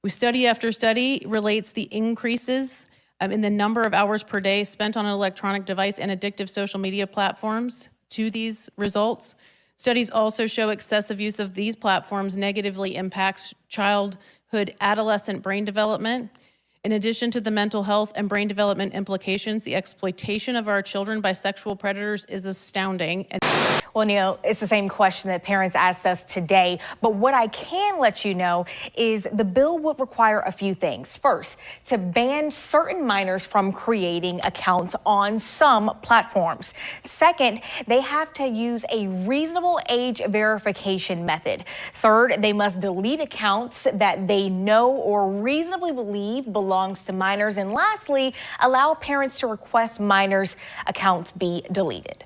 With study after study relates the increases in the number of hours per day spent on an electronic device and addictive social media platforms to these results. Studies also show excessive use of these platforms negatively impacts childhood adolescent brain development. In addition to the mental health and brain development implications, the exploitation of our children by sexual predators is astounding. Well, Neil, it's the same question that parents asked us today, but what I can let you know is the bill would require a few things. First, to ban certain minors from creating accounts on some platforms. Second, they have to use a reasonable age verification method. Third, they must delete accounts that they know or reasonably believe belongs to minors. And lastly, allow parents to request minors' accounts be deleted.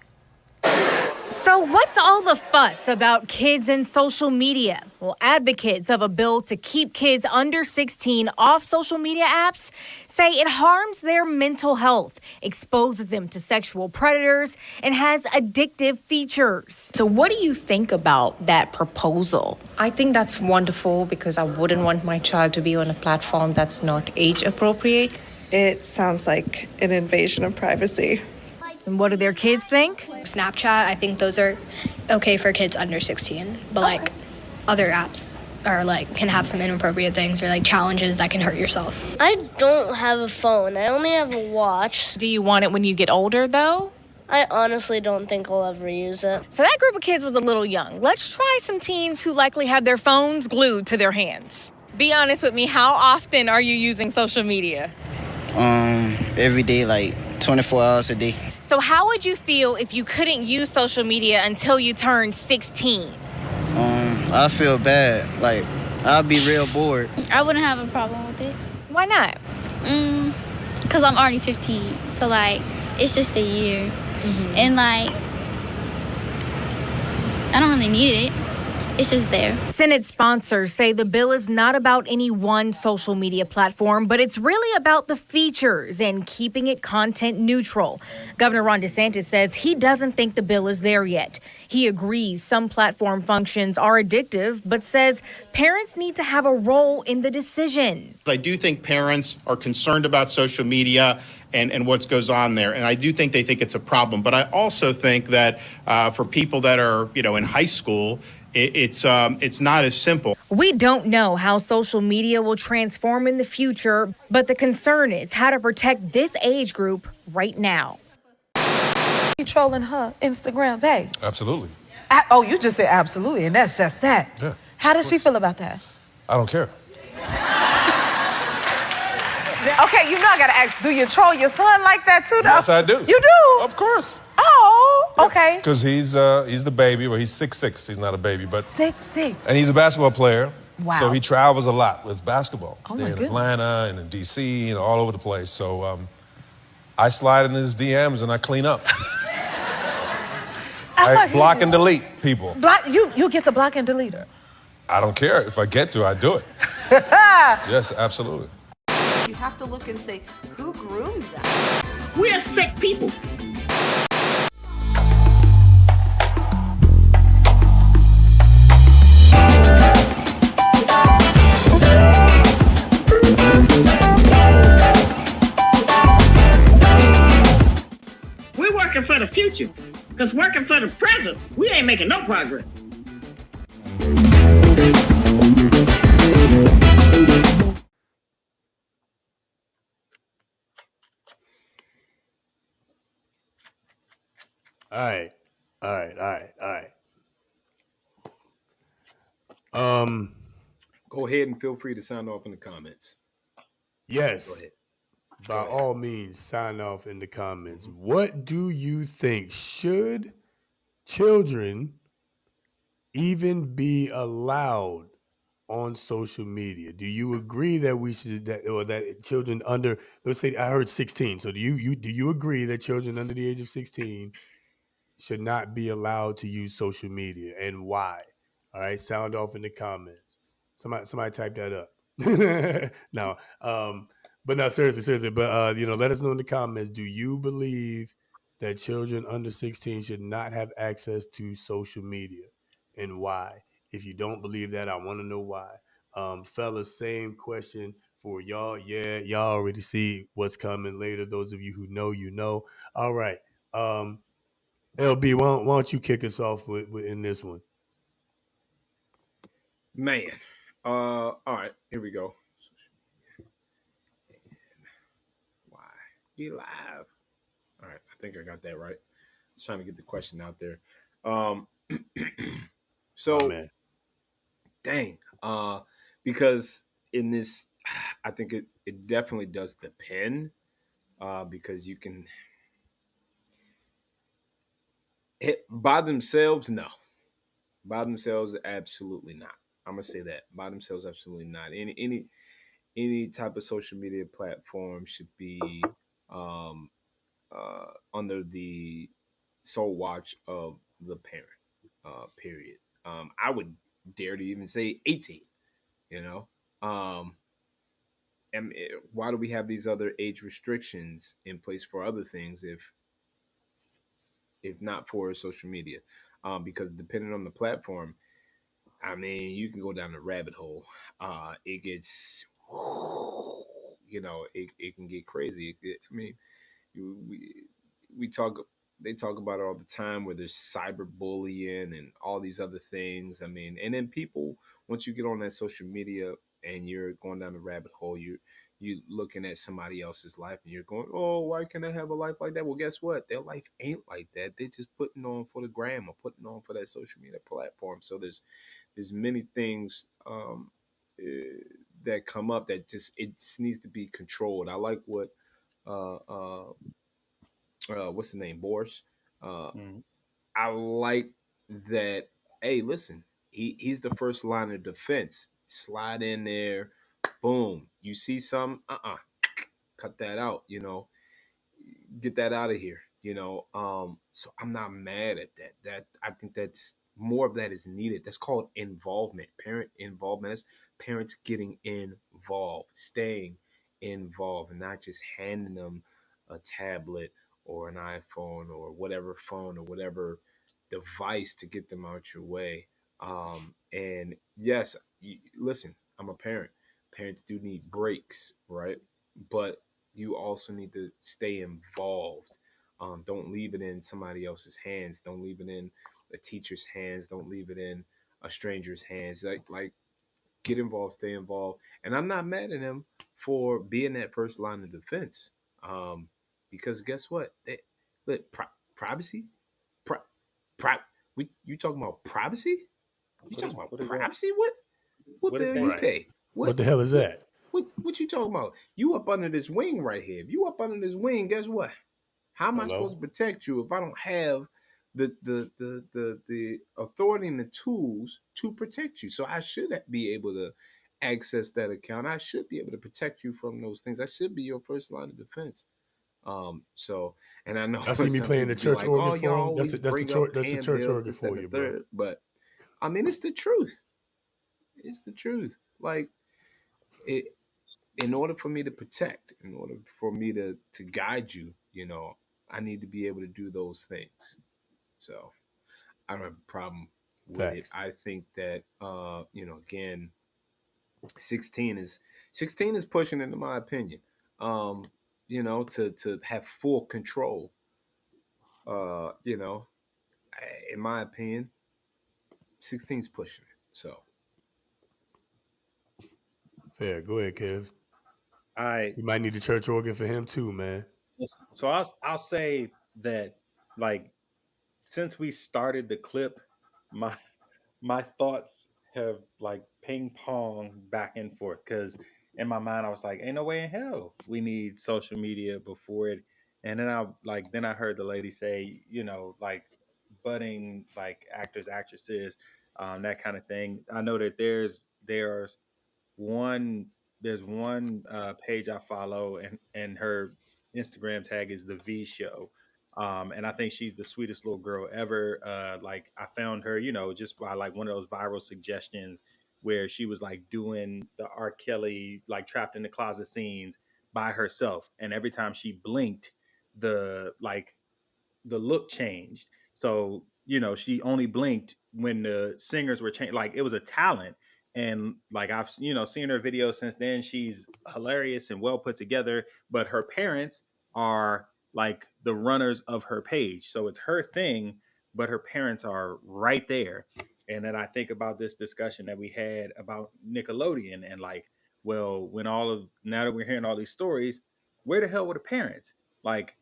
So what's all the fuss about kids and social media? Well, advocates of a bill to keep kids under 16 off social media apps say it harms their mental health, exposes them to sexual predators, and has addictive features. So what do you think about that proposal? I think that's wonderful because I wouldn't want my child to be on a platform that's not age appropriate. It sounds like an invasion of privacy. And what do their kids think? Snapchat, I think those are okay for kids under 16, but like other apps are like can have some inappropriate things or like challenges that can hurt yourself. I don't have a phone. I only have a watch. Do you want it when you get older though? I honestly don't think I'll ever use it. So that group of kids was a little young. Let's try some teens who likely have their phones glued to their hands. Be honest with me, how often are you using social media? Every day, like 24 hours a day. So how would you feel if you couldn't use social media until you turned 16? I feel bad. Like, I'd be real bored. I wouldn't have a problem with it. Why not? Because I'm already 15. So, like, it's just a year. And, like, I don't really need it. It's just there. Senate sponsors say the bill is not about any one social media platform, but it's really about the features and keeping it content neutral. Governor Ron DeSantis says he doesn't think the bill is there yet. He agrees some platform functions are addictive, but says parents need to have a role in the decision. I do think parents are concerned about social media and what goes on there. And I do think they think it's a problem. But I also think that for people that are, in high school, it's not as simple. We don't know how social media will transform in the future, but the concern is how to protect this age group right now. You trolling her Instagram page? Absolutely. Oh, you just said absolutely, and that's just that. Yeah. How does she feel about that? I don't care. Okay, I gotta ask, do you troll your son like that too, though? Yes, I do. You do? Of course. Oh, okay. Because he's the baby. Well, he's 6'6". He's not a baby, but 6'6". and he's a basketball player. Wow. So he travels a lot with basketball. Oh my in goodness. Atlanta and in DC and all over the place. So I slide in his DMs and I clean up. I block and delete people. Block you get to block and delete her. I don't care. If I get to, I do it. Yes, absolutely. You have to look and say, who groomed them? We're sick people. We're working for the future, because working for the present, we ain't making no progress. All right. Go ahead and feel free to sign off in the comments. Yes. Go ahead. By all means, sign off in the comments. What do you think? Should children even be allowed on social media. Do you agree that we should that children under, let's say I heard 16. So do you agree that children under the age of 16 should not be allowed to use social media, and why? All right, sound off in the comments. Somebody type that up. No, but no, seriously. But let us know in the comments. Do you believe that children under 16 should not have access to social media, and why? If you don't believe that, I want to know why. Fellas, same question for y'all. Yeah, y'all already see what's coming later. Those of you who know, you know. All right. LB, why don't you kick us off in this one? Man. All right, here we go. Why be live? All right, I think I got that right. Just trying to get the question out there. So, oh, man. Dang. Because in this, I think it definitely does depend. Because you can hit by themselves, no. By themselves, absolutely not. I'm gonna say that. By themselves, absolutely not. Any type of social media platform should be um under the sole watch of the parent. Period. I would dare to even say 18. You know, and why do we have these other age restrictions in place for other things if not for social media? Because depending on the platform, I mean, you can go down the rabbit hole. It gets, it can get crazy. I mean, we talk, they talk about it all the time where there's cyberbullying and all these other things. I mean, and then people, once you get on that social media and you're going down the rabbit hole, you looking at somebody else's life and you're going, oh, why can't I have a life like that? Well, guess what? Their life ain't like that. They're just putting on for the gram or putting on for that social media platform. So there's many things that come up that just needs to be controlled. I like what what's the name, Boris. I like that. Hey, listen, he's the first line of defense. Slide in there, boom. You see some, cut that out. Get that out of here. So I'm not mad at that. That I think that's more of that is needed. That's called involvement, parent involvement. That's parents getting involved, staying involved, and not just handing them a tablet or an iPhone or whatever phone or whatever device to get them out your way. And yes, listen, I'm a parent. Parents do need breaks, right? But you also need to stay involved. Don't leave it in somebody else's hands. Don't leave it in a teacher's hands. Don't leave it in a stranger's hands. Like get involved, stay involved. And I'm not mad at him for being that first line of defense. Because guess what? Look, privacy, pri, pri, you talking about privacy? You talking about privacy? What What the is hell that? you Right. pay? What the hell is that? What you talking about? You up under this wing right here. If you up under this wing, guess what? How am I Hello? supposed to protect you if I don't have the authority and the tools to protect you? So I should be able to access that account. I should be able to protect you from those things. I should be your first line of defense. So, and I know I see me some playing people the be church like, organ "Oh, for y'all him. always bring up That's the paying church bills, organ this, that, for and you, the bro. third." But I mean, it's the truth. It's the truth. Like it. In order for me to protect, in order for me to guide you, I need to be able to do those things. So I don't have a problem with it. Facts. I think that again, 16 is pushing it in my opinion. To have full control. In my opinion, 16 is pushing it. So Fair. Go ahead, Kev. I You might need the church organ for him too, man. so I'll say that, like, since we started the clip, my my thoughts have like ping pong back and forth, because in my mind I was like, ain't no way in hell we need social media before it. And then I heard the lady say, like, budding like actors, actresses, that kind of thing. I know that one there's one page I follow, and her Instagram tag is the V Show. And I think she's the sweetest little girl ever. Like I found her, just by like one of those viral suggestions where she was like doing the R. Kelly like trapped in the closet scenes by herself, and every time she blinked, the look changed. So, she only blinked when the singers were changed. Like it was a talent. And like I've, seen her videos since then. She's hilarious and well put together. But her parents are like the runners of her page. So it's her thing, but her parents are right there. And then I think about this discussion that we had about Nickelodeon and like, well, now that we're hearing all these stories, where the hell were the parents? Like,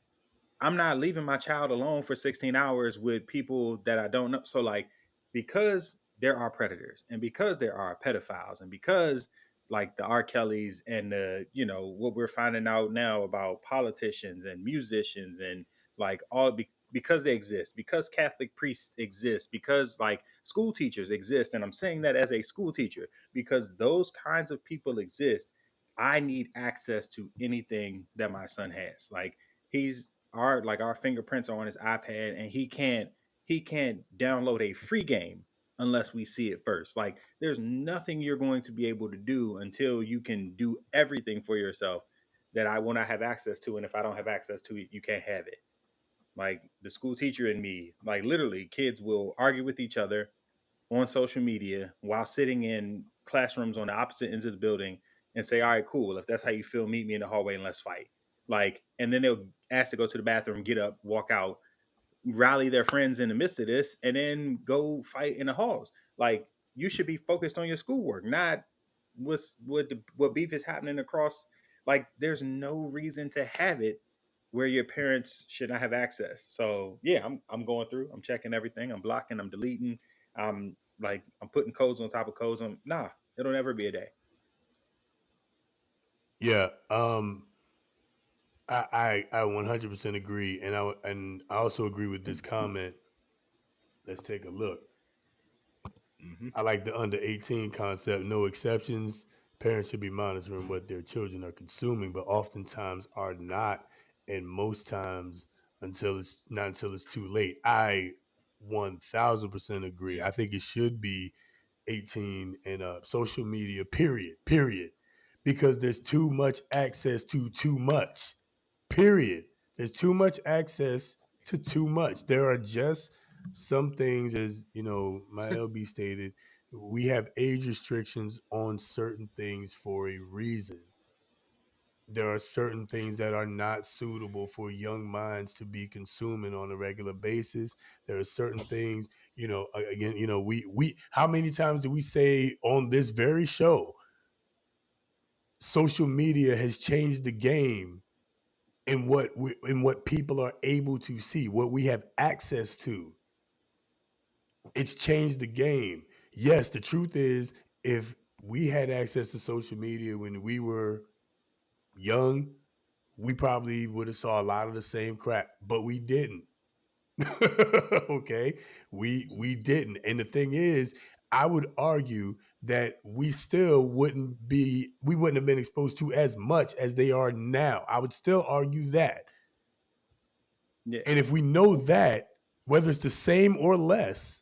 I'm not leaving my child alone for 16 hours with people that I don't know. So like, because there are predators and because there are pedophiles and because like the R. Kellys and what we're finding out now about politicians and musicians and like because they exist, because Catholic priests exist, because like school teachers exist. And I'm saying that as a school teacher, because those kinds of people exist, I need access to anything that my son has. Like, our fingerprints are on his iPad, and he can't download a free game unless we see it first. Like there's nothing you're going to be able to do until you can do everything for yourself that I will not have access to. And if I don't have access to it, you can't have it. Like the school teacher and me, like literally kids will argue with each other on social media while sitting in classrooms on the opposite ends of the building and say, all right, cool. If that's how you feel, meet me in the hallway and let's fight. Like, and then they'll ask to go to the bathroom, get up, walk out, rally their friends in the midst of this, and then go fight in the halls. Like, you should be focused on your schoolwork, not what beef is happening across. Like, there's no reason to have it where your parents should not have access. So yeah, I'm going through, I'm checking everything, I'm blocking, I'm deleting, I'm putting codes on top of codes on. Nah, it'll never be a day. Yeah. I 100% agree, and I also agree with this comment. Let's take a look. I like the under 18 concept. No exceptions. Parents should be monitoring what their children are consuming, but oftentimes are not, and most times until it's too late. I 1000% agree. I think it should be 18 and up. Social media, period. Because there's too much access to too much. Period. There's too much access to too much. There are just some things, as my LB stated, we have age restrictions on certain things for a reason. There are certain things that are not suitable for young minds to be consuming on a regular basis. There are certain things, again, we how many times do we say on this very show, social media has changed the game in what people are able to see, what we have access to. It's changed the game. Yes, the truth is, if we had access to social media when we were young, we probably would have saw a lot of the same crap, but we didn't. Okay, we didn't. And the thing is, I would argue that we wouldn't have been exposed to as much as they are now. I would still argue that. Yeah. And if we know that, whether it's the same or less,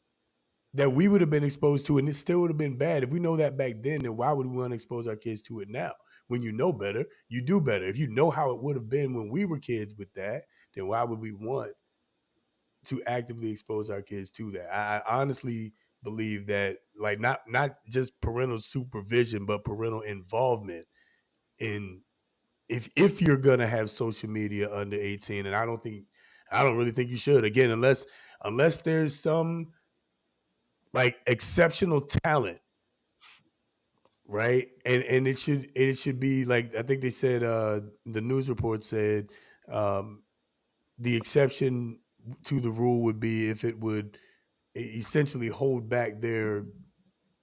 that we would have been exposed to, and it still would have been bad. If we know that back then why would we want to expose our kids to it now? When you know better, you do better. If you know how it would have been when we were kids with that, then why would we want to actively expose our kids to that? I honestly believe that, like, not just parental supervision, but parental involvement in, if you're gonna have social media under 18, and I don't really think you should. Again, unless there's some like exceptional talent, right? And it should be like, I think they said, the news report said, the exception to the rule would be if it would essentially hold back their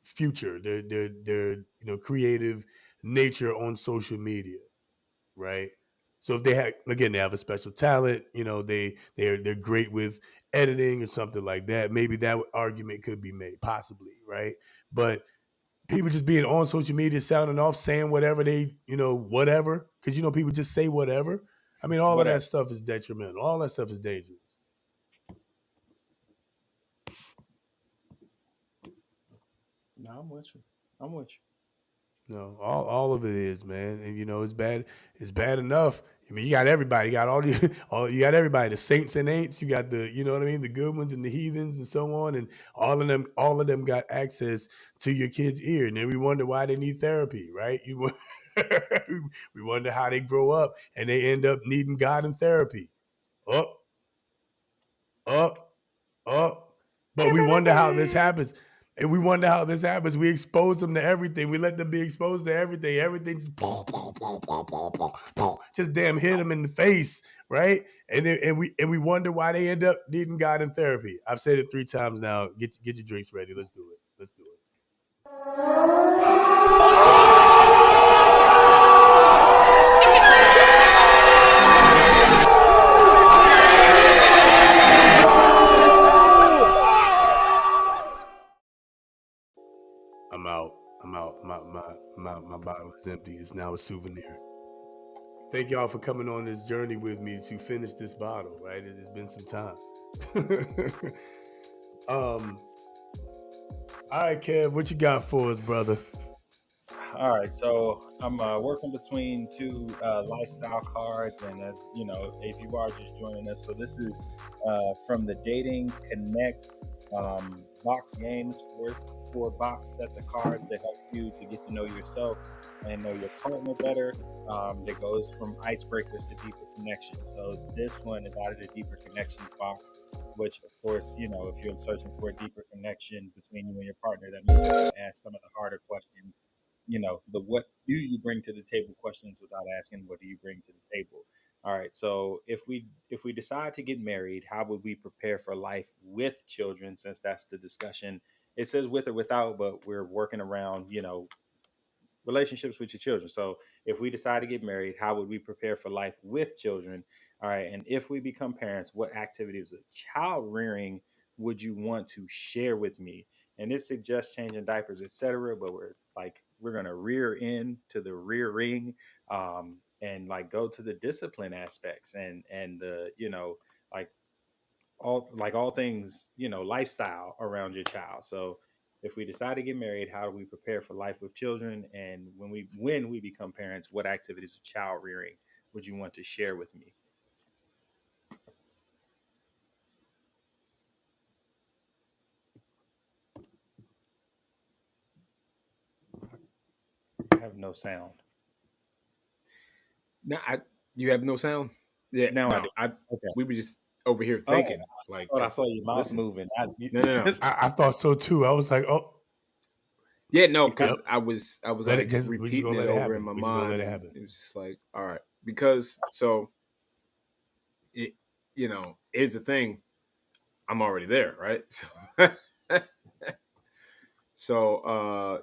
future, their creative nature on social media, right? So if they have a special talent, they're great with editing or something like that. Maybe that argument could be made, possibly, right? But people just being on social media, sounding off, saying whatever whatever, because people just say whatever. I mean, all of Whatever. that stuff is detrimental. All that stuff is dangerous. No, I'm with you. No, all of it is, man, and it's bad. It's bad enough. I mean, you got everybody. You got you got everybody. The saints and ain'ts. You got the, what I mean, the good ones and the heathens and so on, and all of them got access to your kid's ear, and then we wonder why they need therapy, right? We wonder how they grow up and they end up needing God and therapy. Up, up. But we wonder how this happens. And we wonder how this happens. We expose them to everything. We let them be exposed to everything. Everything just damn hit them in the face, right? And we wonder why they end up needing God in therapy. I've said it 3 times now. Get your drinks ready. Let's do it. I'm out. My bottle is empty. It's now a souvenir. Thank y'all for coming on this journey with me to finish this bottle, right? It's been some time. All right, Kev, what you got for us, brother? All right, so I'm working between 2 lifestyle cards, and as you know, if you are just joining us, so this is from the Dating Connect box games, 4 box sets of cards that help you to get to know yourself and know your partner better. That goes from icebreakers to deeper connections. So this one is out of the deeper connections box, which of course, if you're searching for a deeper connection between you and your partner, that means you have to ask some of the harder questions. The what do you bring to the table questions without asking what do you bring to the table. All right, so if we decide to get married, how would we prepare for life with children, since that's the discussion? It says with or without, but we're working around relationships with your children. So if we decide to get married, how would we prepare for life with children? All right, and if we become parents, what activities of child rearing would you want to share with me? And this suggests changing diapers, etc. But we're gonna rear in to the rearing, and like go to the discipline aspects and the like all things lifestyle around your child. So if we decide to get married, how do we prepare for life with children? And when we become parents, what activities of child rearing would you want to share with me? I have no sound. No, you have no sound. Yeah, Now no, I do. Okay. we were just over here Oh, thinking. It's like, I saw your mouth listen. moving. No. I thought so too. I was like, oh. Yeah, no, because Yep. I was Let it like just- we're just repeating gonna it let it over happen. in my We're just gonna mind. let it And happen. it was just like, all right, because it, here's the thing, I'm already there, right? So,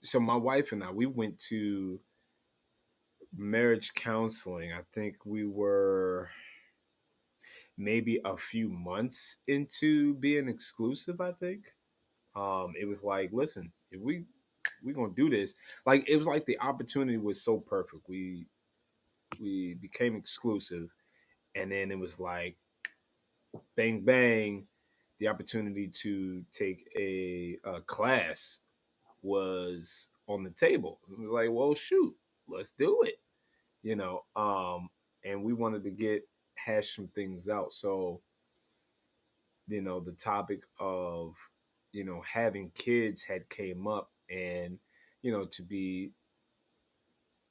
so my wife and I, we went to marriage counseling. I think we were maybe a few months into being exclusive. I think it was like, listen, if we're gonna do this, like it was like the opportunity was so perfect. We became exclusive, and then it was like bang bang, the opportunity to take a class was on the table. It was like, well, shoot, let's do it, and we wanted to hash some things out. So, the topic of, having kids had came up, and, to be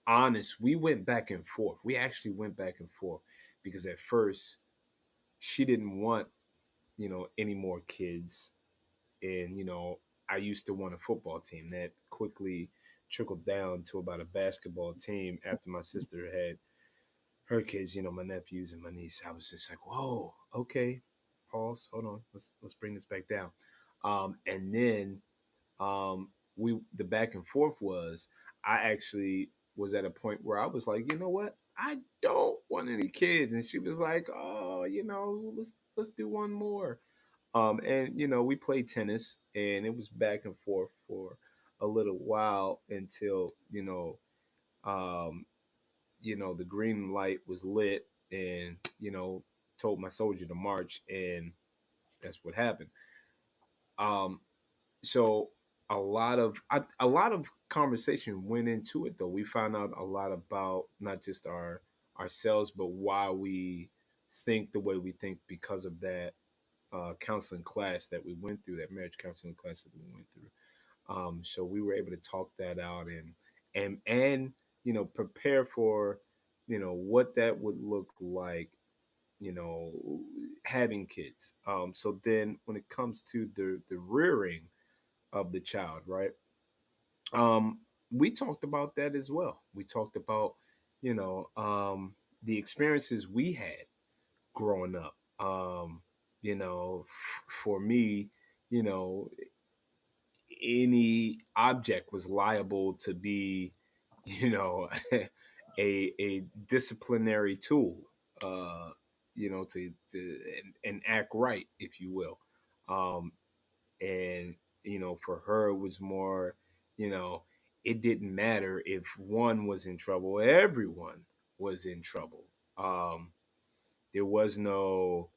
honest, we went back and forth. We actually went back and forth because at first she didn't want, any more kids. And, I used to want a football team that quickly trickled down to about a basketball team after my sister had her kids, my nephews and my niece. I was just like, whoa, okay, pause, hold on, let's bring this back down. And then the back and forth was, I actually was at a point where I was like, you know what, I don't want any kids, and she was like, oh, let's do one more. And we played tennis, and it was back and forth for a little while until um, the green light was lit, and told my soldier to march, and that's what happened. Um, so a lot of conversation went into it, though. We found out a lot about not just ourselves, but why we think the way we think because of that counseling class that we went through, that marriage counseling class that we went through. So we were able to talk that out, and prepare for what that would look like, you know having kids. So then when it comes to the rearing of the child, right? um we talked about that as well. We talked about you know the experiences we had growing up. For me, you know any object was liable to be, you know a disciplinary tool, to and act right, if you will. And for her, it was more, you know it didn't matter if one was in trouble, everyone was in trouble. There was no,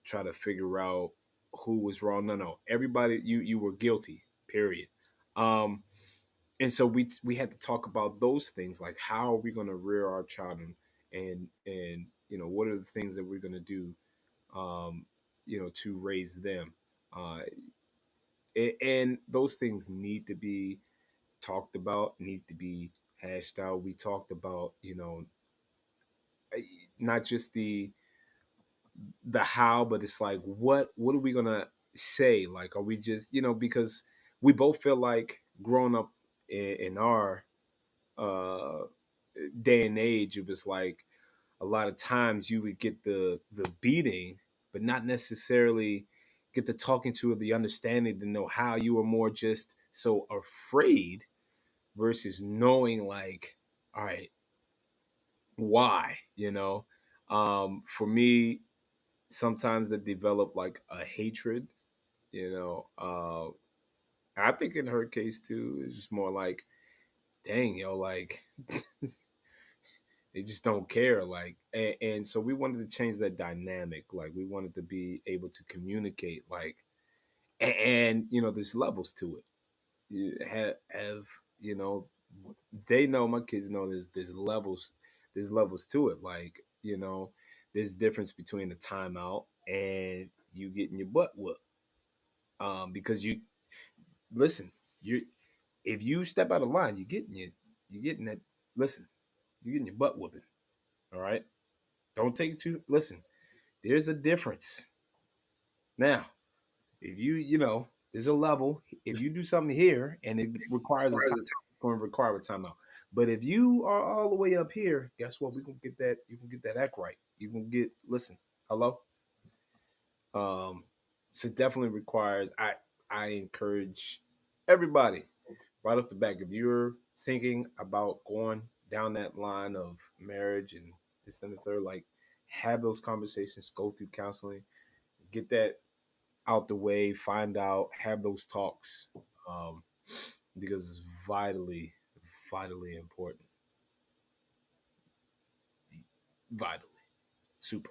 try to figure out who was wrong. No, everybody, you were guilty, period. um and so we had to talk about those things, like how are we going to rear our child, and what are the things that we're going to do, to raise them. uh and those things need to be talked about, need to be hashed out. We talked about, eh, not just the how, but it's like, what are we gonna say? Like, are we just, because we both feel like growing up in our uh day and age, it was like a lot of times you would get the beating, but not necessarily get the talking to, or the understanding to know how. You were more just so afraid versus knowing, like, all right, why, for me, sometimes they develop like a hatred, you know I think in her case too, it's just more like, dang, like, they just don't care, like, and so we wanted to change that dynamic. Like, we wanted to be able to communicate, like, and there's levels to it. You have, you know they know, my kids know, there's levels to it. Like, there's difference between the timeout and you getting your butt whooped. Because you listen, you if you step out of line, you're getting that. Listen, you're getting your butt whooping. All right, don't take it too. Listen, there's a difference. Now, if there's a level. If you do something here and it requires a time, it's going to require a timeout. But if you are all the way up here, guess what? We can get that. You can get that act right. You can get. Listen, hello. Um, so it definitely requires. I encourage everybody right off the back. If you're thinking about going down that line of marriage and this and the third, like, have those conversations, go through counseling, get that out the way, find out, have those talks, um, because it's vitally, vitally important. Vitally, super.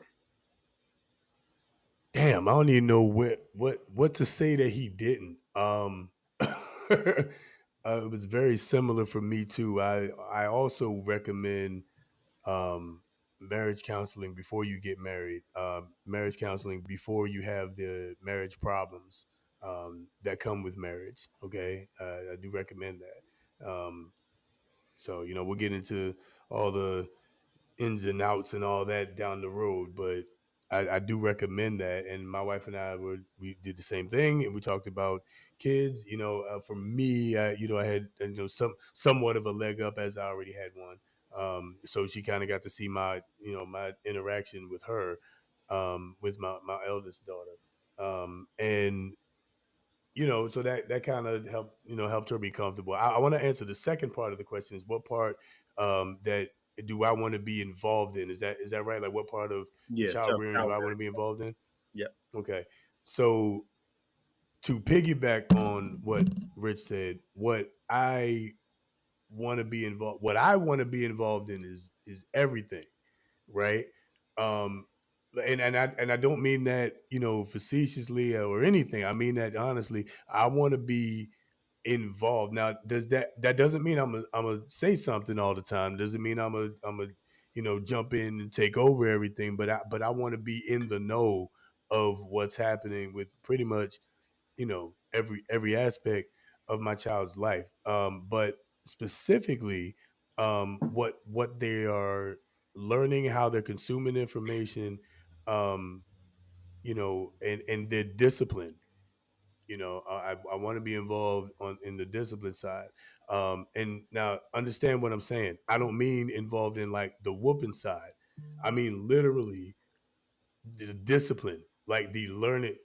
Damn, I don't even know what to say that he didn't. It was very similar for me too. I also recommend marriage counseling before you get married. Marriage counseling before you have the marriage problems that come with marriage. Okay, I do recommend that. So we'll get into all the ins and outs and all that down the road, but I do recommend that. And my wife and we did the same thing, and we talked about kids. For me, I had somewhat of a leg up, as I already had one. So she kind of got to see my interaction with her, with my eldest daughter, and so that kind of helped her be comfortable. I want to answer the second part of the question: is what part that do I want to be involved in? Is that right? Like, what part of Yeah, child rearing do I want to be involved in? Yep. Okay, so to piggyback on what Rich said, what I want to be involved in is everything, right? Um, and I don't mean that facetiously or anything. I mean that honestly. I want to be involved. Now, that doesn't mean I'm a say something all the time. Doesn't mean I'm a jump in and take over everything. But I want to be in the know of what's happening with pretty much every aspect of my child's life. But specifically, what they are learning, how they're consuming information, um, and their discipline. I want to be involved in the discipline side. And now understand what I'm saying. I don't mean involved in like the whooping side. I mean literally the discipline, like the learning.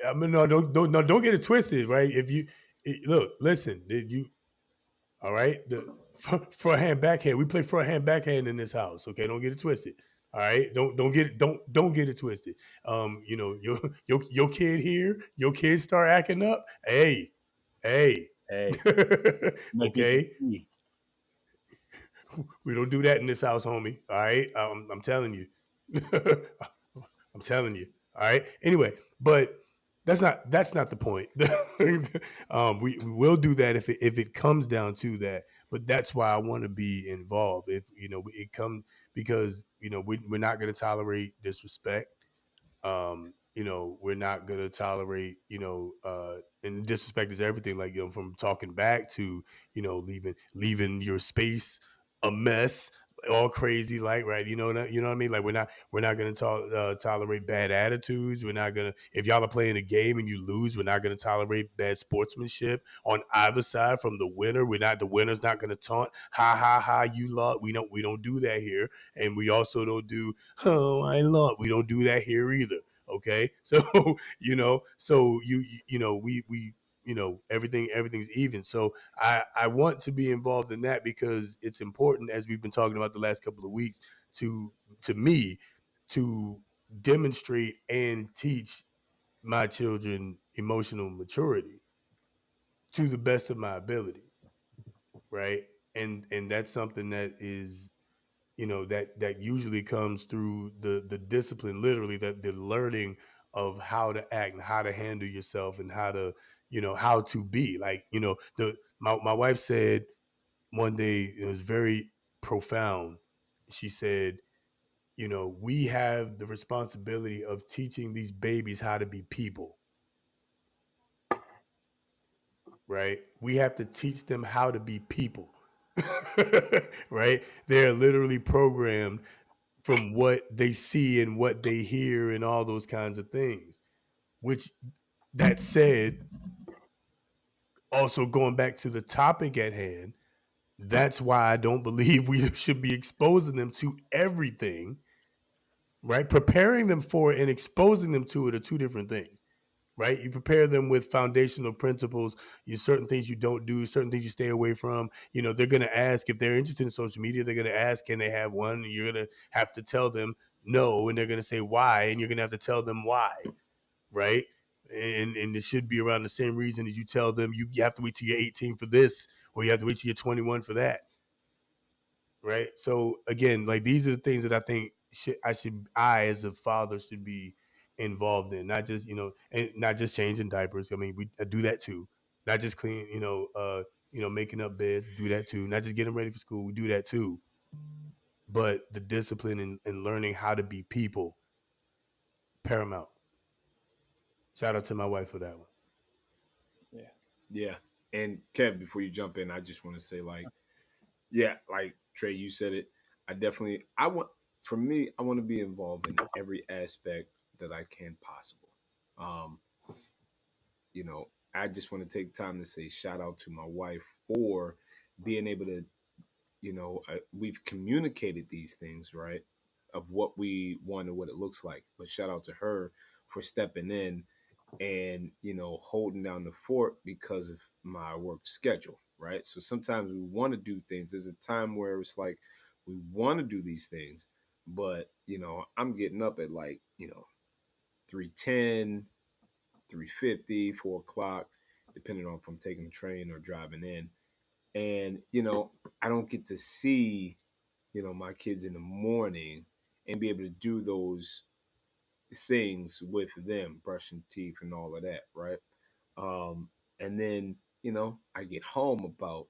I mean, don't get it twisted, right? If you look, listen, you all right? Front hand, backhand. We play front hand, backhand in this house. Okay, don't get it twisted. All right, don't get it twisted. Your kid here, your kid start acting up. Hey, Hey, make it okay, key. we don't do that in this house, homie. All right, I'm telling you. I'm telling you. All right. Anyway, but that's not the point. We will do that if it comes down to that. But that's why I want to be involved. If it comes because we're not going to tolerate disrespect. We're not gonna tolerate, and disrespect is everything. Like from talking back to, leaving your space a mess, all crazy, like right. You know what I mean. Like we're not gonna tolerate bad attitudes. We're not gonna if y'all are playing a game and you lose, we're not gonna tolerate bad sportsmanship on either side. From the winner, the winner's not gonna taunt, ha ha ha, you lost. We don't do that here, and we also don't do, oh, I lost. We don't do that here either. Okay, so we everything's even. So I want to be involved in that because it's important, as we've been talking about the last couple of weeks, to me to demonstrate and teach my children emotional maturity to the best of my ability, right? And that's something that is that usually comes through the discipline, literally, that the learning of how to act and how to handle yourself and how to be like my wife said one day, it was very profound. She said, we have the responsibility of teaching these babies how to be people, right? We have to teach them how to be people. Right? They're literally programmed from what they see and what they hear and all those kinds of things. Which, that said, also going back to the topic at hand, that's why I don't believe we should be exposing them to everything, right? Preparing them for it and exposing them to it are two different things. Right? You prepare them with foundational principles, certain things you don't do, certain things you stay away from. They're going to ask if they're interested in social media. They're going to ask, can they have one? And you're going to have to tell them no, and they're going to say why, and you're going to have to tell them why, right? And it should be around the same reason as you tell them you have to wait till you're 18 for this, or you have to wait till you're 21 for that, right? So again, like these are the things that I think I as a father should be involved in, not just and not just changing diapers. I mean, we do that too. Not just clean, making up beds, do that too. Not just getting ready for school, we do that too. But the discipline and learning how to be people, paramount. Shout out to my wife for that one. Yeah. And Kev, before you jump in, I just want to say, like, yeah, like Trey, you said it. For me, I want to be involved in every aspect that I can possible. Um, I just want to take time to say shout out to my wife for being able to, we've communicated these things, right, of what we want and what it looks like. But shout out to her for stepping in and holding down the fort because of my work schedule, right? So sometimes we want to do things. There's a time where it's like we want to do these things, but I'm getting up at like 3:10, 3:50, 4 o'clock, depending on if I'm taking the train or driving in. And I don't get to see my kids in the morning and be able to do those things with them, brushing teeth and all of that, right? And then I get home about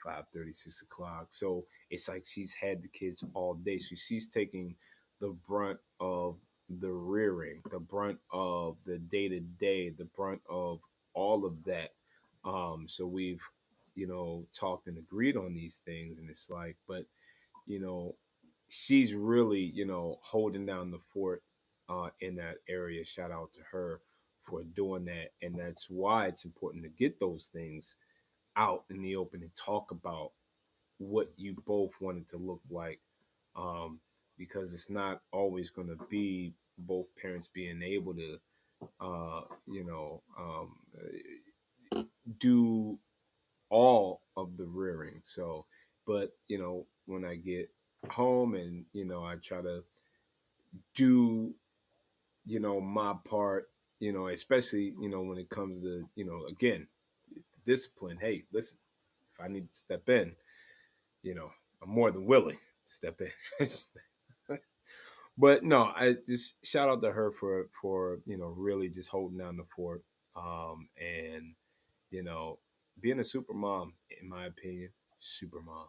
5:30, 6 o'clock. So it's like she's had the kids all day, so she's taking the brunt of the rearing, the brunt of the day to day, the brunt of all of that. So we've talked and agreed on these things, and it's like, but you know she's really holding down the fort in that area. Shout out to her for doing that, and that's why it's important to get those things out in the open and talk about what you both want it to look like, um, because it's not always going to be both parents being able to uh, you know um, do all of the rearing. So, but when I get home and I try to do my part, especially when it comes to again discipline. Hey, listen, if I need to step in, you know I'm more than willing to step in. But no, I just shout out to her for really just holding down the fort, and you know being a super mom, in my opinion. Super mom.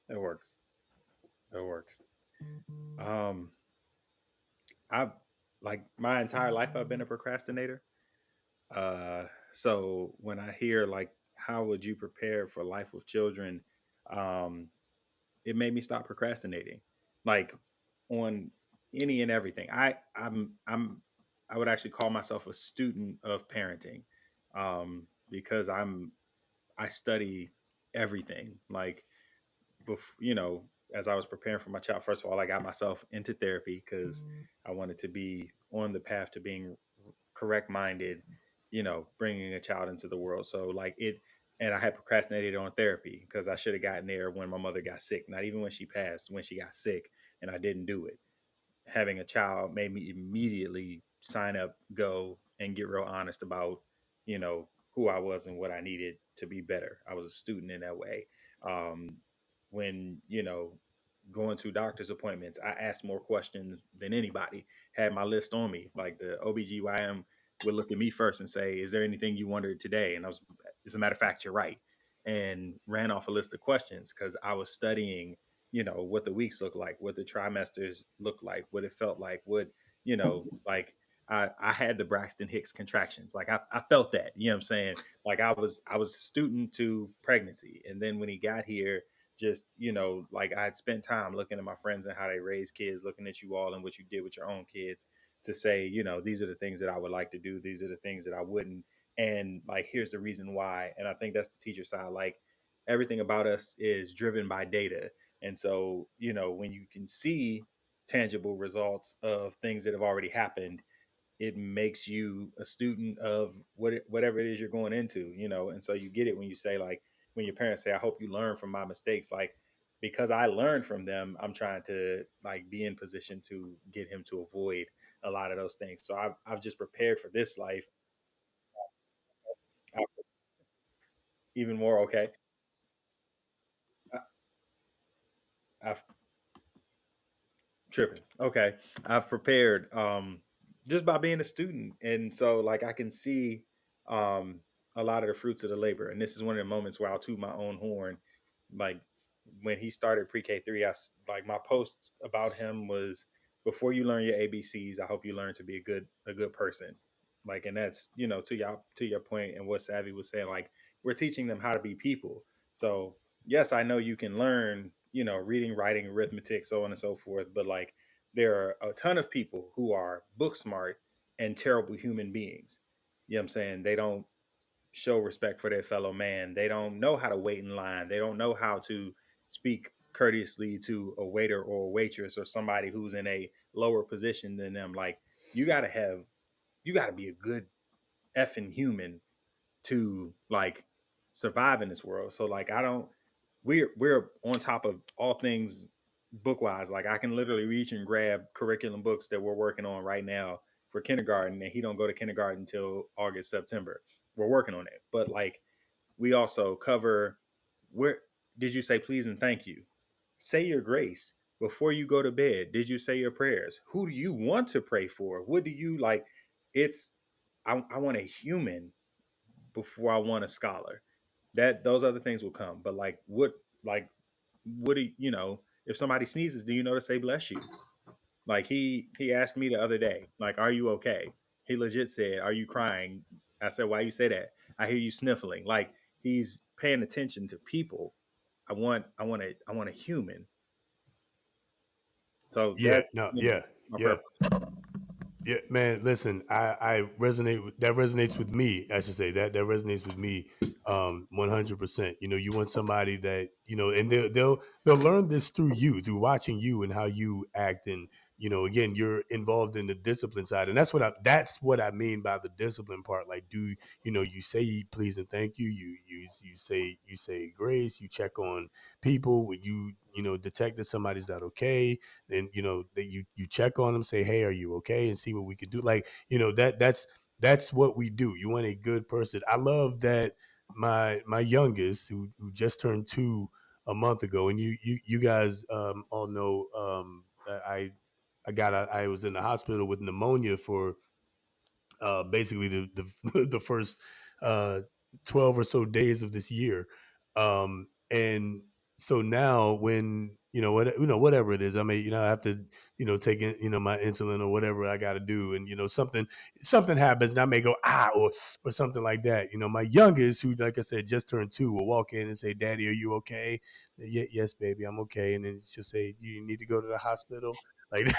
It works. It works. Um, I've like my entire life I've been a procrastinator. So when I hear like how would you prepare for life with children, um, it made me stop procrastinating. Like on any and everything. I would actually call myself a student of parenting. Because I study everything. Like as I was preparing for my child, first of all, I got myself into therapy because I wanted to be on the path to being correct minded, bringing a child into the world. So like and I had procrastinated on therapy because I should have gotten there when my mother got sick, not even when she passed, when she got sick, and I didn't do it. Having a child made me immediately sign up, go, and get real honest about, who I was and what I needed to be better. I was a student in that way. Um, when, going to doctor's appointments, I asked more questions than anybody, had my list on me. Like the OBGYN would look at me first and say, is there anything you wondered today? And as a matter of fact, you're right. And ran off a list of questions because I was studying what the weeks look like, what the trimesters look like, what it felt like, like I had the Braxton Hicks contractions. Like I felt that, you know what I'm saying? Like I was a student to pregnancy. And then when he got here, just, like I had spent time looking at my friends and how they raise kids, looking at you all and what you did with your own kids to say, these are the things that I would like to do. These are the things that I wouldn't. And like, here's the reason why. And I think that's the teacher side. Like everything about us is driven by data. And so, when you can see tangible results of things that have already happened, it makes you a student of whatever it is you're going into, and so you get it when you say, like, when your parents say, I hope you learn from my mistakes, like, because I learned from them, I'm trying to like be in position to get him to avoid a lot of those things. So I've just prepared for this life even more. Okay. I, I've tripping. Okay. I've prepared just by being a student. And so like I can see um a lot of the fruits of the labor. And this is one of the moments where I'll toot my own horn. Like when he started pre-K 3, like my post about him was, before you learn your ABCs, I hope you learn to be a good person. Like, and that's, to your point and what Savvy was saying, like we're teaching them how to be people. So yes, I know you can learn, reading, writing, arithmetic, so on and so forth. But like, there are a ton of people who are book smart and terrible human beings. You know what I'm saying? They don't. show respect for their fellow man. They don't know how to wait in line. They don't know how to speak courteously to a waiter or a waitress or somebody who's in a lower position than them. Like you gotta be a good effing human to like survive in this world. So like we're on top of all things book wise. Like I can literally reach and grab curriculum books that we're working on right now for kindergarten, and he don't go to kindergarten until August, September. We're working on it. But like we also cover where did you say please and thank you? Say your grace before you go to bed. Did you say your prayers? Who do you want to pray for? What do you like? It's I want a human before I want a scholar. That those other things will come. But what do you know, if somebody sneezes, do you know to say bless you? Like he asked me the other day, like, are you okay? He legit said, are you crying? I said, why you say that? I hear you sniffling. Like he's paying attention to people. I want a human. So Yeah, that's no, you know, yeah, my yeah. purpose. Yeah, man. Listen, I resonate. That resonates with me. I should say that resonates with me, 100%. You know, you want somebody that and they'll learn this through you, through watching you and how you act, and again, you're involved in the discipline side, and that's what I mean by the discipline part. Like, you say please and thank you. You say grace. You check on people when you detect that somebody's not okay. Then that you check on them, say, hey, are you okay, and see what we can do. Like that's what we do. You want a good person. I love that my youngest, who just turned 2 a month ago, and you guys all know, I was in the hospital with pneumonia for basically the first uh 12 or so days of this year. And so now when whatever it is, I mean, I have to take in my insulin or whatever I got to do, and something happens and I may go or something like that. My youngest, who, like I said, just turned 2, will walk in and say, daddy, are you okay? Yes, baby, I'm okay. And then she'll say, you need to go to the hospital, like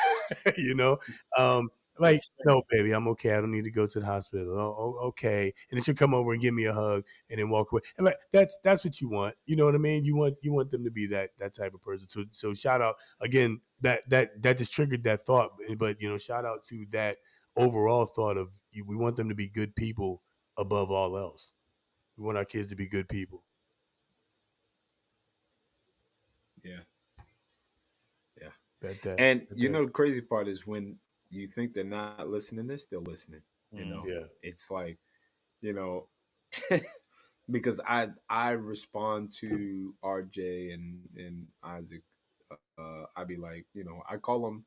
um like, no, baby, I'm okay. I don't need to go to the hospital. Okay. And then she'll come over and give me a hug and then walk away. And like that's what you want. You know what I mean? You want them to be that type of person. So shout out again. That just triggered that thought. But shout out to that overall thought of we want them to be good people above all else. We want our kids to be good people. Yeah. Yeah. That And the crazy part is when you think they're not listening, they're still listening. Yeah. It's like, you know, because I respond to RJ and Isaac. I'd be like, I call them,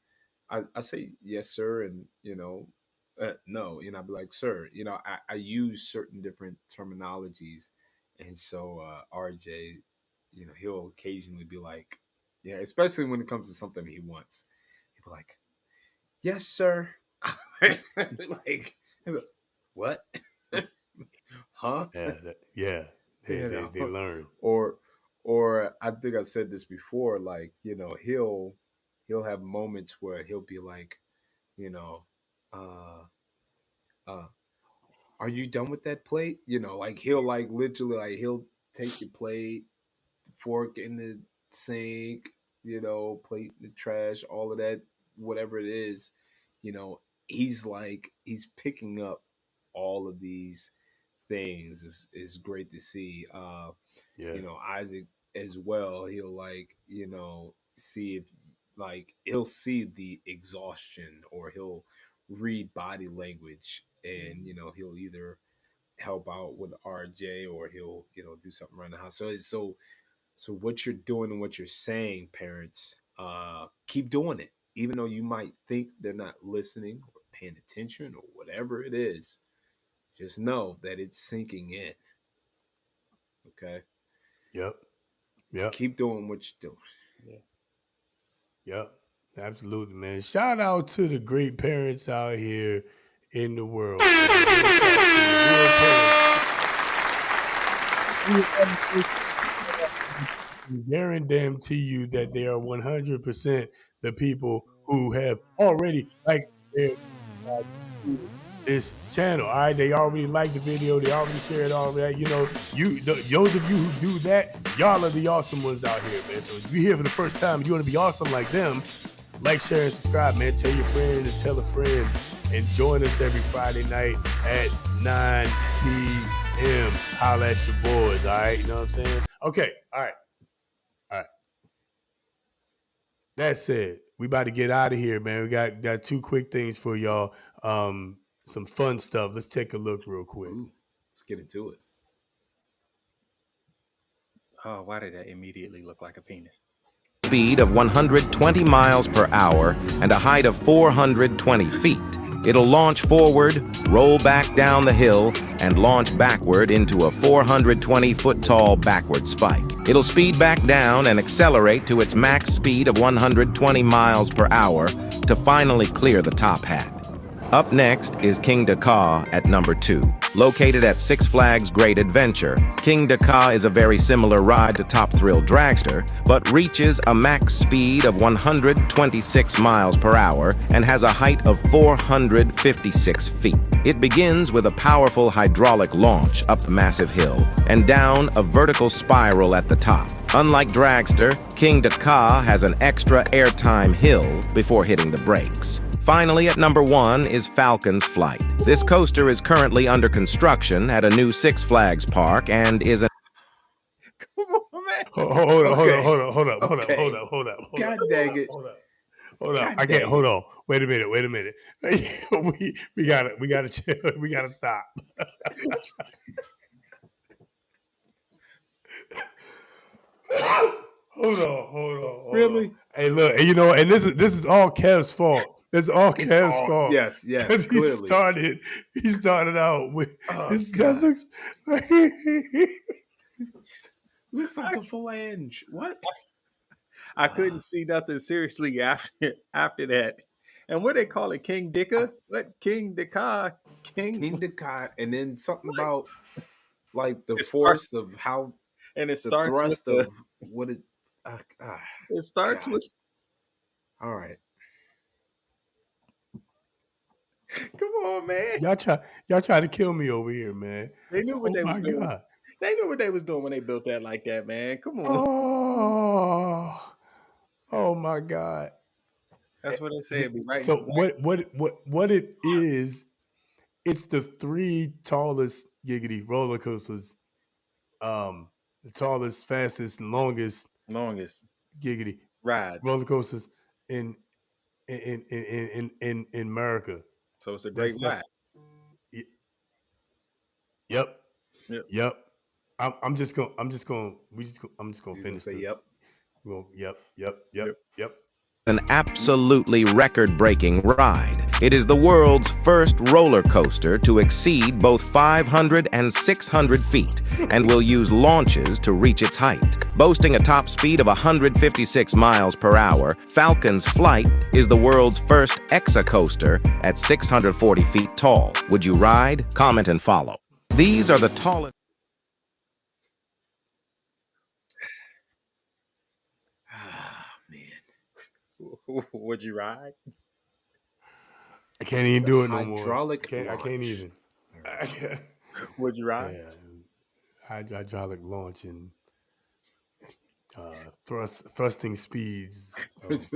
I say yes sir, and no, I'd be like sir. I use certain different terminologies, and so RJ, he'll occasionally be like, yeah, especially when it comes to something he wants, he'll be like, yes sir. like, what? Huh? Yeah. They learn. Or I think I said this before, like, he'll have moments where he'll be like, you know, uh uh are you done with that plate? Like he'll like literally like he'll take your plate, fork in the sink, plate in the trash, all of that, whatever it is, you know, he's picking up all of these things. Is great to see. Yeah. Isaac as well, he'll like, see if like he'll see the exhaustion, or he'll read body language, and he'll either help out with RJ, or he'll do something around the house. So what you're doing and what you're saying, parents, keep doing it, even though you might think they're not listening or paying attention or whatever it is. Just know that it's sinking in. Okay. Yep. Keep doing what you're doing. Yep. Absolutely, man. Shout out to the great parents out here in the world. Guarantee you that they are 100% the people who have already, like, this channel. All right, they already liked the video, they already shared all that. You know, those of you who do that, y'all are the awesome ones out here, man. So if you're here for the first time, you want to be awesome like them, like, share, and subscribe, man. Tell your friend and tell a friend, and join us every Friday night at 9 p.m. Holla at your boys, all right? You know what I'm saying? Okay, all right. That said, we about to get out of here, man. We got two quick things for y'all. Some fun stuff. Let's take a look real quick. Ooh, let's get into it. Oh, why did that immediately look like a penis? Speed of 120 miles per hour and a height of 420 feet. It'll launch forward, roll back down the hill, and launch backward into a 420-foot tall backward spike. It'll speed back down and accelerate to its max speed of 120 miles per hour to finally clear the top hat. Up next is King Dakar at number 2. Located at Six Flags Great Adventure, King Dakar is a very similar ride to Top Thrill Dragster, but reaches a max speed of 126 miles per hour and has a height of 456 feet. It begins with a powerful hydraulic launch up the massive hill and down a vertical spiral at the top. Unlike Dragster, King Dakar has an extra airtime hill before hitting the brakes. Finally, at number 1 is Falcon's Flight. This coaster is currently under construction at a new Six Flags park and is a... Come on, man. Hold up. God dang it. Hold up. I can't. Hold on. Wait a minute. we gotta chill. We gotta stop. Hold on. Really? Hey, look. And you know, and this is all Kev's fault. It's all Kev's fault. Yes, Because clearly. he started out with this guy God. looks Looks like a phalange. What? I couldn't see nothing seriously after that. And what they call it, King Dicka? What King Dakar? King Dakar, and then something about like the It force of how and it the starts with thrust of what it. It starts God. with. All right. Come on, man. y'all try to kill me over here, man. They knew what they was doing. God. They knew what they was doing when they built that like that, man. Come on. Oh my God. That's what I said. Be right. So what it is? It's the 3 tallest giggity roller coasters. The tallest, fastest, longest giggity rides roller coasters in America. So it's a great ride. Yep. I'm just gonna finish. Say yep. Yep. An absolutely record-breaking ride. It is the world's first roller coaster to exceed both 500 and 600 feet and will use launches to reach its height. Boasting a top speed of 156 miles per hour, Falcon's Flight is the world's first Exa-coaster at 640 feet tall. Would you ride? Comment and follow. These are the tallest... Would you ride? I can't even do it no more. Hydraulic I can't even. Would you ride? Yeah, hydraulic launch and thrusting speeds of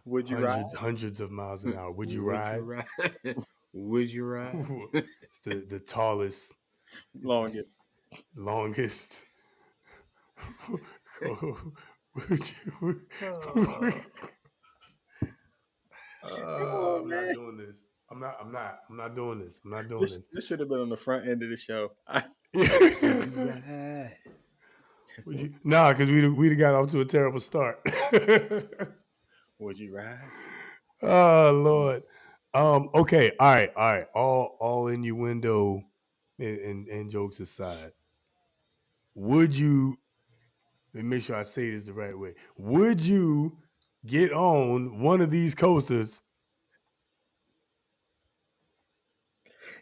would you ride? Hundreds of miles an hour. Would you ride? Would you ride? It's the tallest, longest. I'm not doing this. I'm not doing this. This should have been on the front end of the show. Would you? Nah, because we'd have got off to a terrible start. Would you ride? Oh Lord. Okay. All right. All innuendo and jokes aside. Would you? Let me make sure I say this the right way. Would you get on one of these coasters?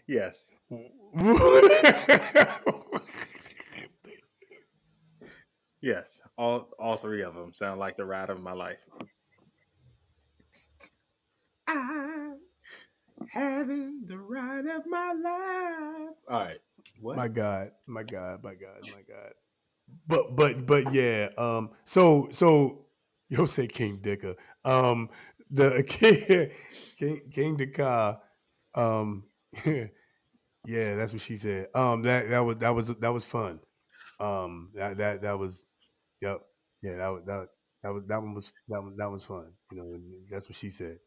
Yes. Yes. All 3 of them sound like the ride of my life. Having the ride of my life. All right. What? My God. But yeah. So you'll say King Dicker. The King Dicker. Yeah, that's what she said. That was fun. That was yep. Yeah, that was fun. That's what she said.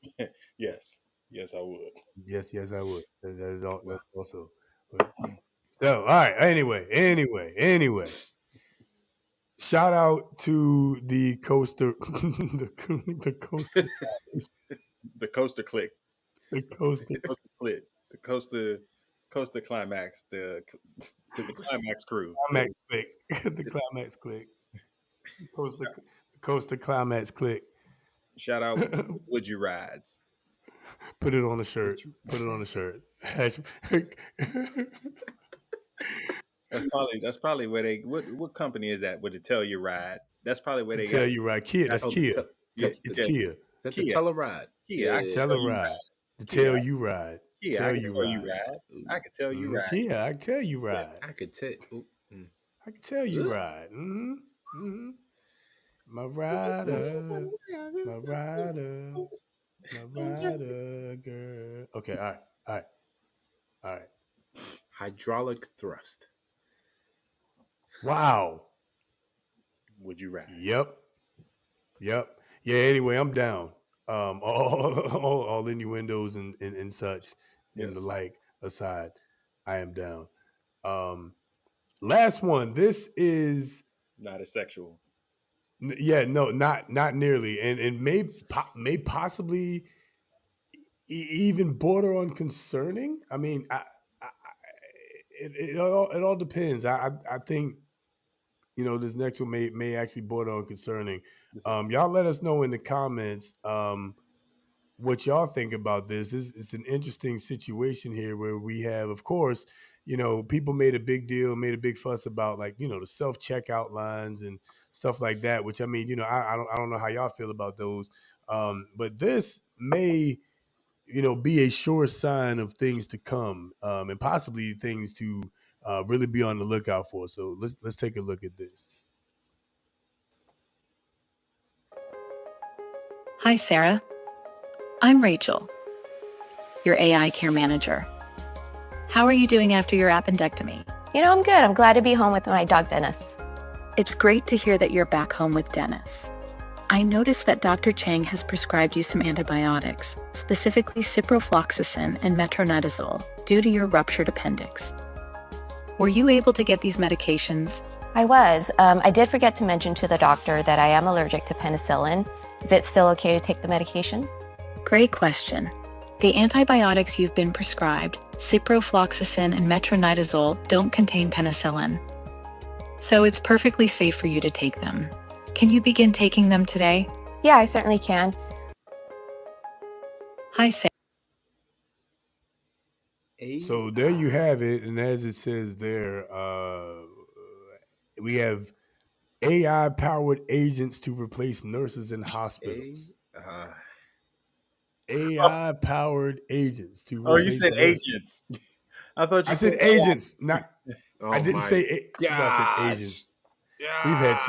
Yes, yes, I would. Yes, I would. That is all. That's also. So all right. Anyway. Shout out to the coaster, the coaster, The coaster click, the coaster, coaster click, the coaster climax, to the climax crew. climax click, the climax click, coaster climax click. Shout out to the Would You Rides. Put it on a shirt. Put it on a shirt. That's probably where they what company is that with the Tell You Ride? That's probably where they Tell got. you right, Kia. That's Oh, Kia. Yeah, It's yeah, Kia. Is that the Kia. Teleride? Kia, I can Tell tell a you ride. ride. The Kia, tell you ride. Kia, I Tell can you tell you ride. ride. I can tell you ride. Kia, I can tell you ride. I could tell. I can tell you ride. My rider, my rider, my rider, girl. Okay, all right. Hydraulic thrust. Wow. Would you ride? Yep. Yeah. Anyway, I'm down. All innuendos and such and the like aside, I am down. Last one. This is Not as sexual. no, not nearly, and may possibly even border on concerning. I mean, it all depends. I think this next one may actually border on concerning. Y'all let us know in the comments what y'all think about this. It's an interesting situation here where we have, of course, people made a big deal, made a big fuss about the self checkout lines and stuff like that. Which I mean, I don't know how y'all feel about those, but this may be a sure sign of things to come, and possibly things to really be on the lookout for. So let's take a look at this. Hi, Sarah. I'm Rachel, your AI care manager. How are you doing after your appendectomy? I'm good. I'm glad to be home with my dog, Dennis. It's great to hear that you're back home with Dennis. I noticed that Dr. Chang has prescribed you some antibiotics, specifically ciprofloxacin and metronidazole, due to your ruptured appendix. Were you able to get these medications? I was. I did forget to mention to the doctor that I am allergic to penicillin. Is it still okay to take the medications? Great question. The antibiotics you've been prescribed, ciprofloxacin and metronidazole, don't contain penicillin. So it's perfectly safe for you to take them. Can you begin taking them today? Yeah, I certainly can. Hi, Sarah. So there you have it, and as it says there, we have AI-powered agents to replace nurses in hospitals. AI-powered agents to Oh, you replace said nurses. agents. I thought you I said agents. Not. I didn't my say. I said agents. We've had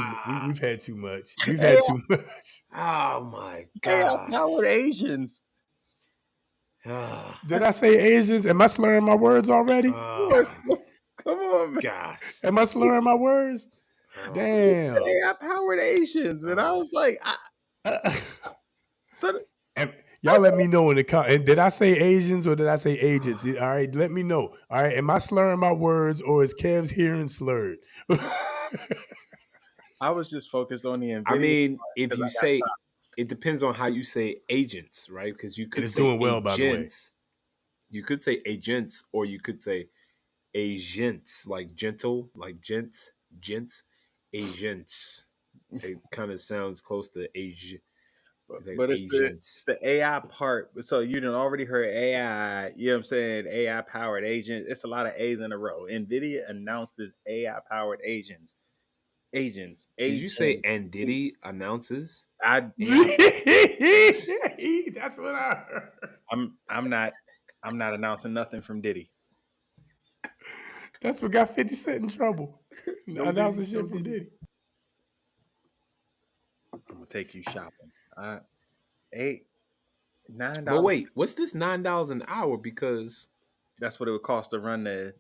too much. We've had too much. Oh my AI god. powered Asians. Did I say Asians? Am I slurring my words already? Come on, man. Gosh. Am I slurring my words? Damn. AI powered Asians, and I was like, y'all let me know in the comments. Did I say Asians or did I say agents? All right, let me know. All right, am I slurring my words or is Kev's hearing slurred? I was just focused on the NVIDIA. I mean, part, if 'cause you I got say, time. it depends on how you say agents, right? Because you could it's say doing well, by the way. agents. You could say agents, or you could say agents, like gentle, like gents, agents. It kind of sounds close to Asian. But it's the AI part. So you done already heard AI, you know what I'm saying? AI powered agents. It's a lot of A's in a row. NVIDIA announces AI powered agents. Agents. Did you say and Diddy announces? That's what I heard. I'm I'm not announcing nothing from Diddy. That's what got 50 Cent in trouble. Announcing shit from Diddy. I'm gonna take you shopping. $8, $9. But wait, what's this $9 an hour? Because that's what it would cost to run the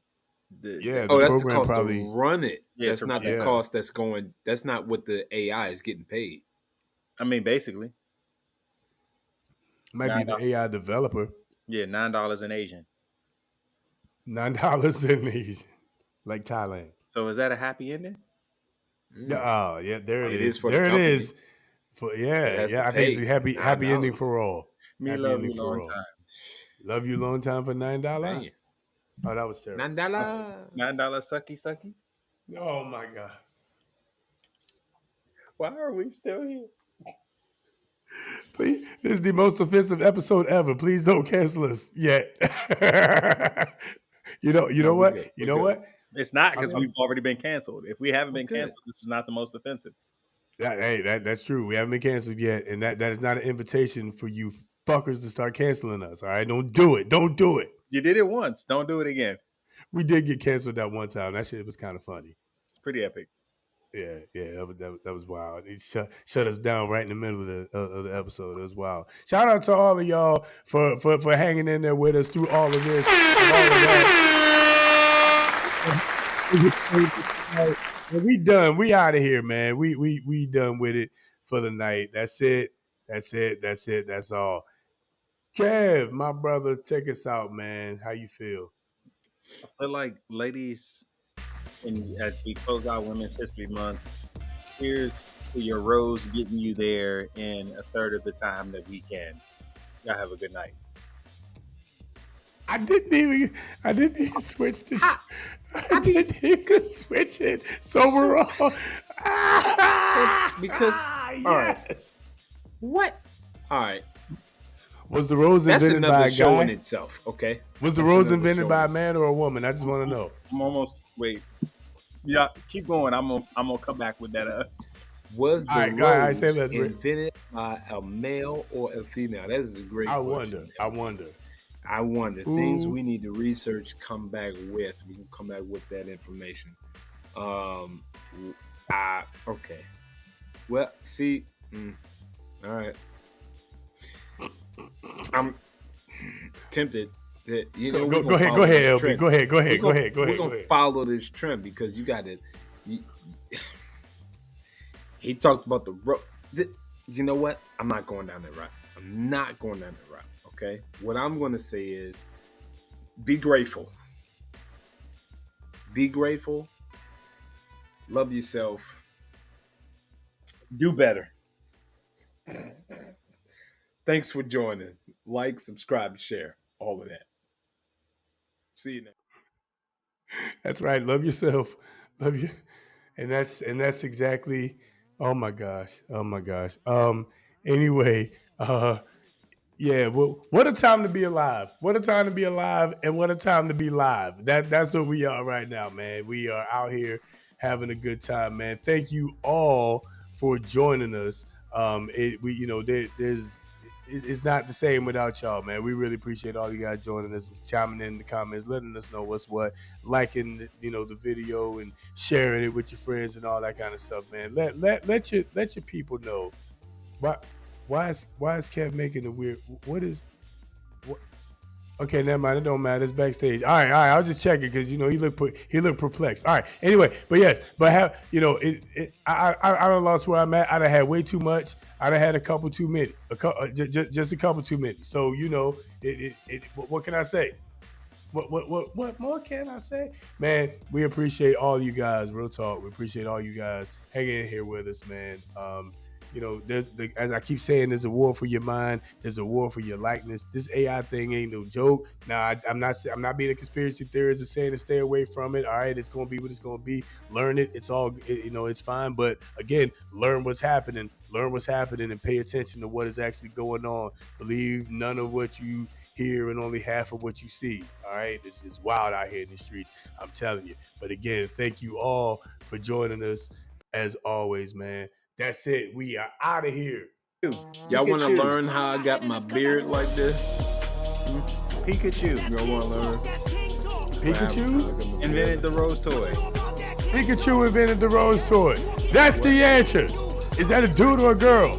that's the cost probably, to run it. Yeah, that's not the cost that's going. That's not what the AI is getting paid. I mean, basically, might be the AI developer. Yeah, $9 in Asian. $9 in Asian, like Thailand. So is that a happy ending? Oh yeah, there it is. For there the it company. is. I think it's a happy ending for all. Me happy love ending you for long all. time. Love you long time for $9. Man. Oh, that was terrible. $9. $9 sucky. Oh my God. Why are we still here? Please, this is the most offensive episode ever. Please don't cancel us yet. You know what? Good. You know what? It's not, because we've already been canceled. If we haven't been canceled, this is not the most offensive. That's true. We haven't been canceled yet, and that is not an invitation for you fuckers to start canceling us. All right, don't do it. Don't do it. You did it once. Don't do it again. We did get canceled that one time. That shit was kind of funny. It's pretty epic. Yeah, that was wild. It shut us down right in the middle of the episode. It was wild. Shout out to all of y'all for hanging in there with us through all of this. We done. We out of here, man. We done with it for the night. That's it. That's all. Kev, my brother, take us out, man. How you feel? I feel like, ladies, and as we close out Women's History Month, here's to your rose getting you there in a third of the time that we can. Y'all have a good night. I didn't even switch the. I didn't even switch it. So we're all because yes. All right. What? All right. Was the rose invented by a guy? That's another show in itself. Okay. Was the rose invented by a man or a woman? I just want to know. I'm almost Yeah, keep going. I'm gonna come back with that. Was the rose invented by a male or a female? That is a great question. I wonder. Things we need to research. Come back with. We can come back with that information. Okay. Well, see. All right. I'm tempted to, go ahead, LB. Go ahead. We're gonna follow this trend because you got to. He talked about the road. You know what? I'm not going down that route. Okay. What I'm going to say is, be grateful. Be grateful. Love yourself. Do better. Thanks for joining. Like, subscribe, share, all of that. See you next. That's right. Love yourself. Love you. And that's exactly. Oh my gosh. Anyway, yeah. Well, what a time to be alive. What a time to be alive, and what a time to be live. That's what we are right now, man. We are out here having a good time, man. Thank you all for joining us. It's not the same without y'all, man. We really appreciate all you guys joining us, chiming in the comments, letting us know what's what, liking the video and sharing it with your friends and all that kind of stuff, man. Let your people know. Why is Kev making the weird? What? Okay, never mind. It don't matter. It's backstage. All right. I'll just check it because he looked perplexed. All right. Anyway, I don't lost where I'm at. I done had way too much. I done had a couple too many. Just a couple too many. So what can I say? What more can I say? Man, we appreciate all you guys. Real talk. We appreciate all you guys hanging in here with us, man. As I keep saying, there's a war for your mind. There's a war for your likeness. This AI thing ain't no joke. Now, I'm not being a conspiracy theorist and saying to stay away from it. All right, it's gonna be what it's gonna be. Learn it. It's all it's fine. But again, learn what's happening. And pay attention to what is actually going on. Believe none of what you hear and only half of what you see. All right, it's wild out here in the streets. I'm telling you. But again, thank you all for joining us as always, man. That's it. We are out of here. Y'all want to learn how I got my beard like this? Pikachu. You don't want to learn? Pikachu? Invented the Rose toy. Pikachu invented the Rose toy. That's the answer. Is that a dude or a girl?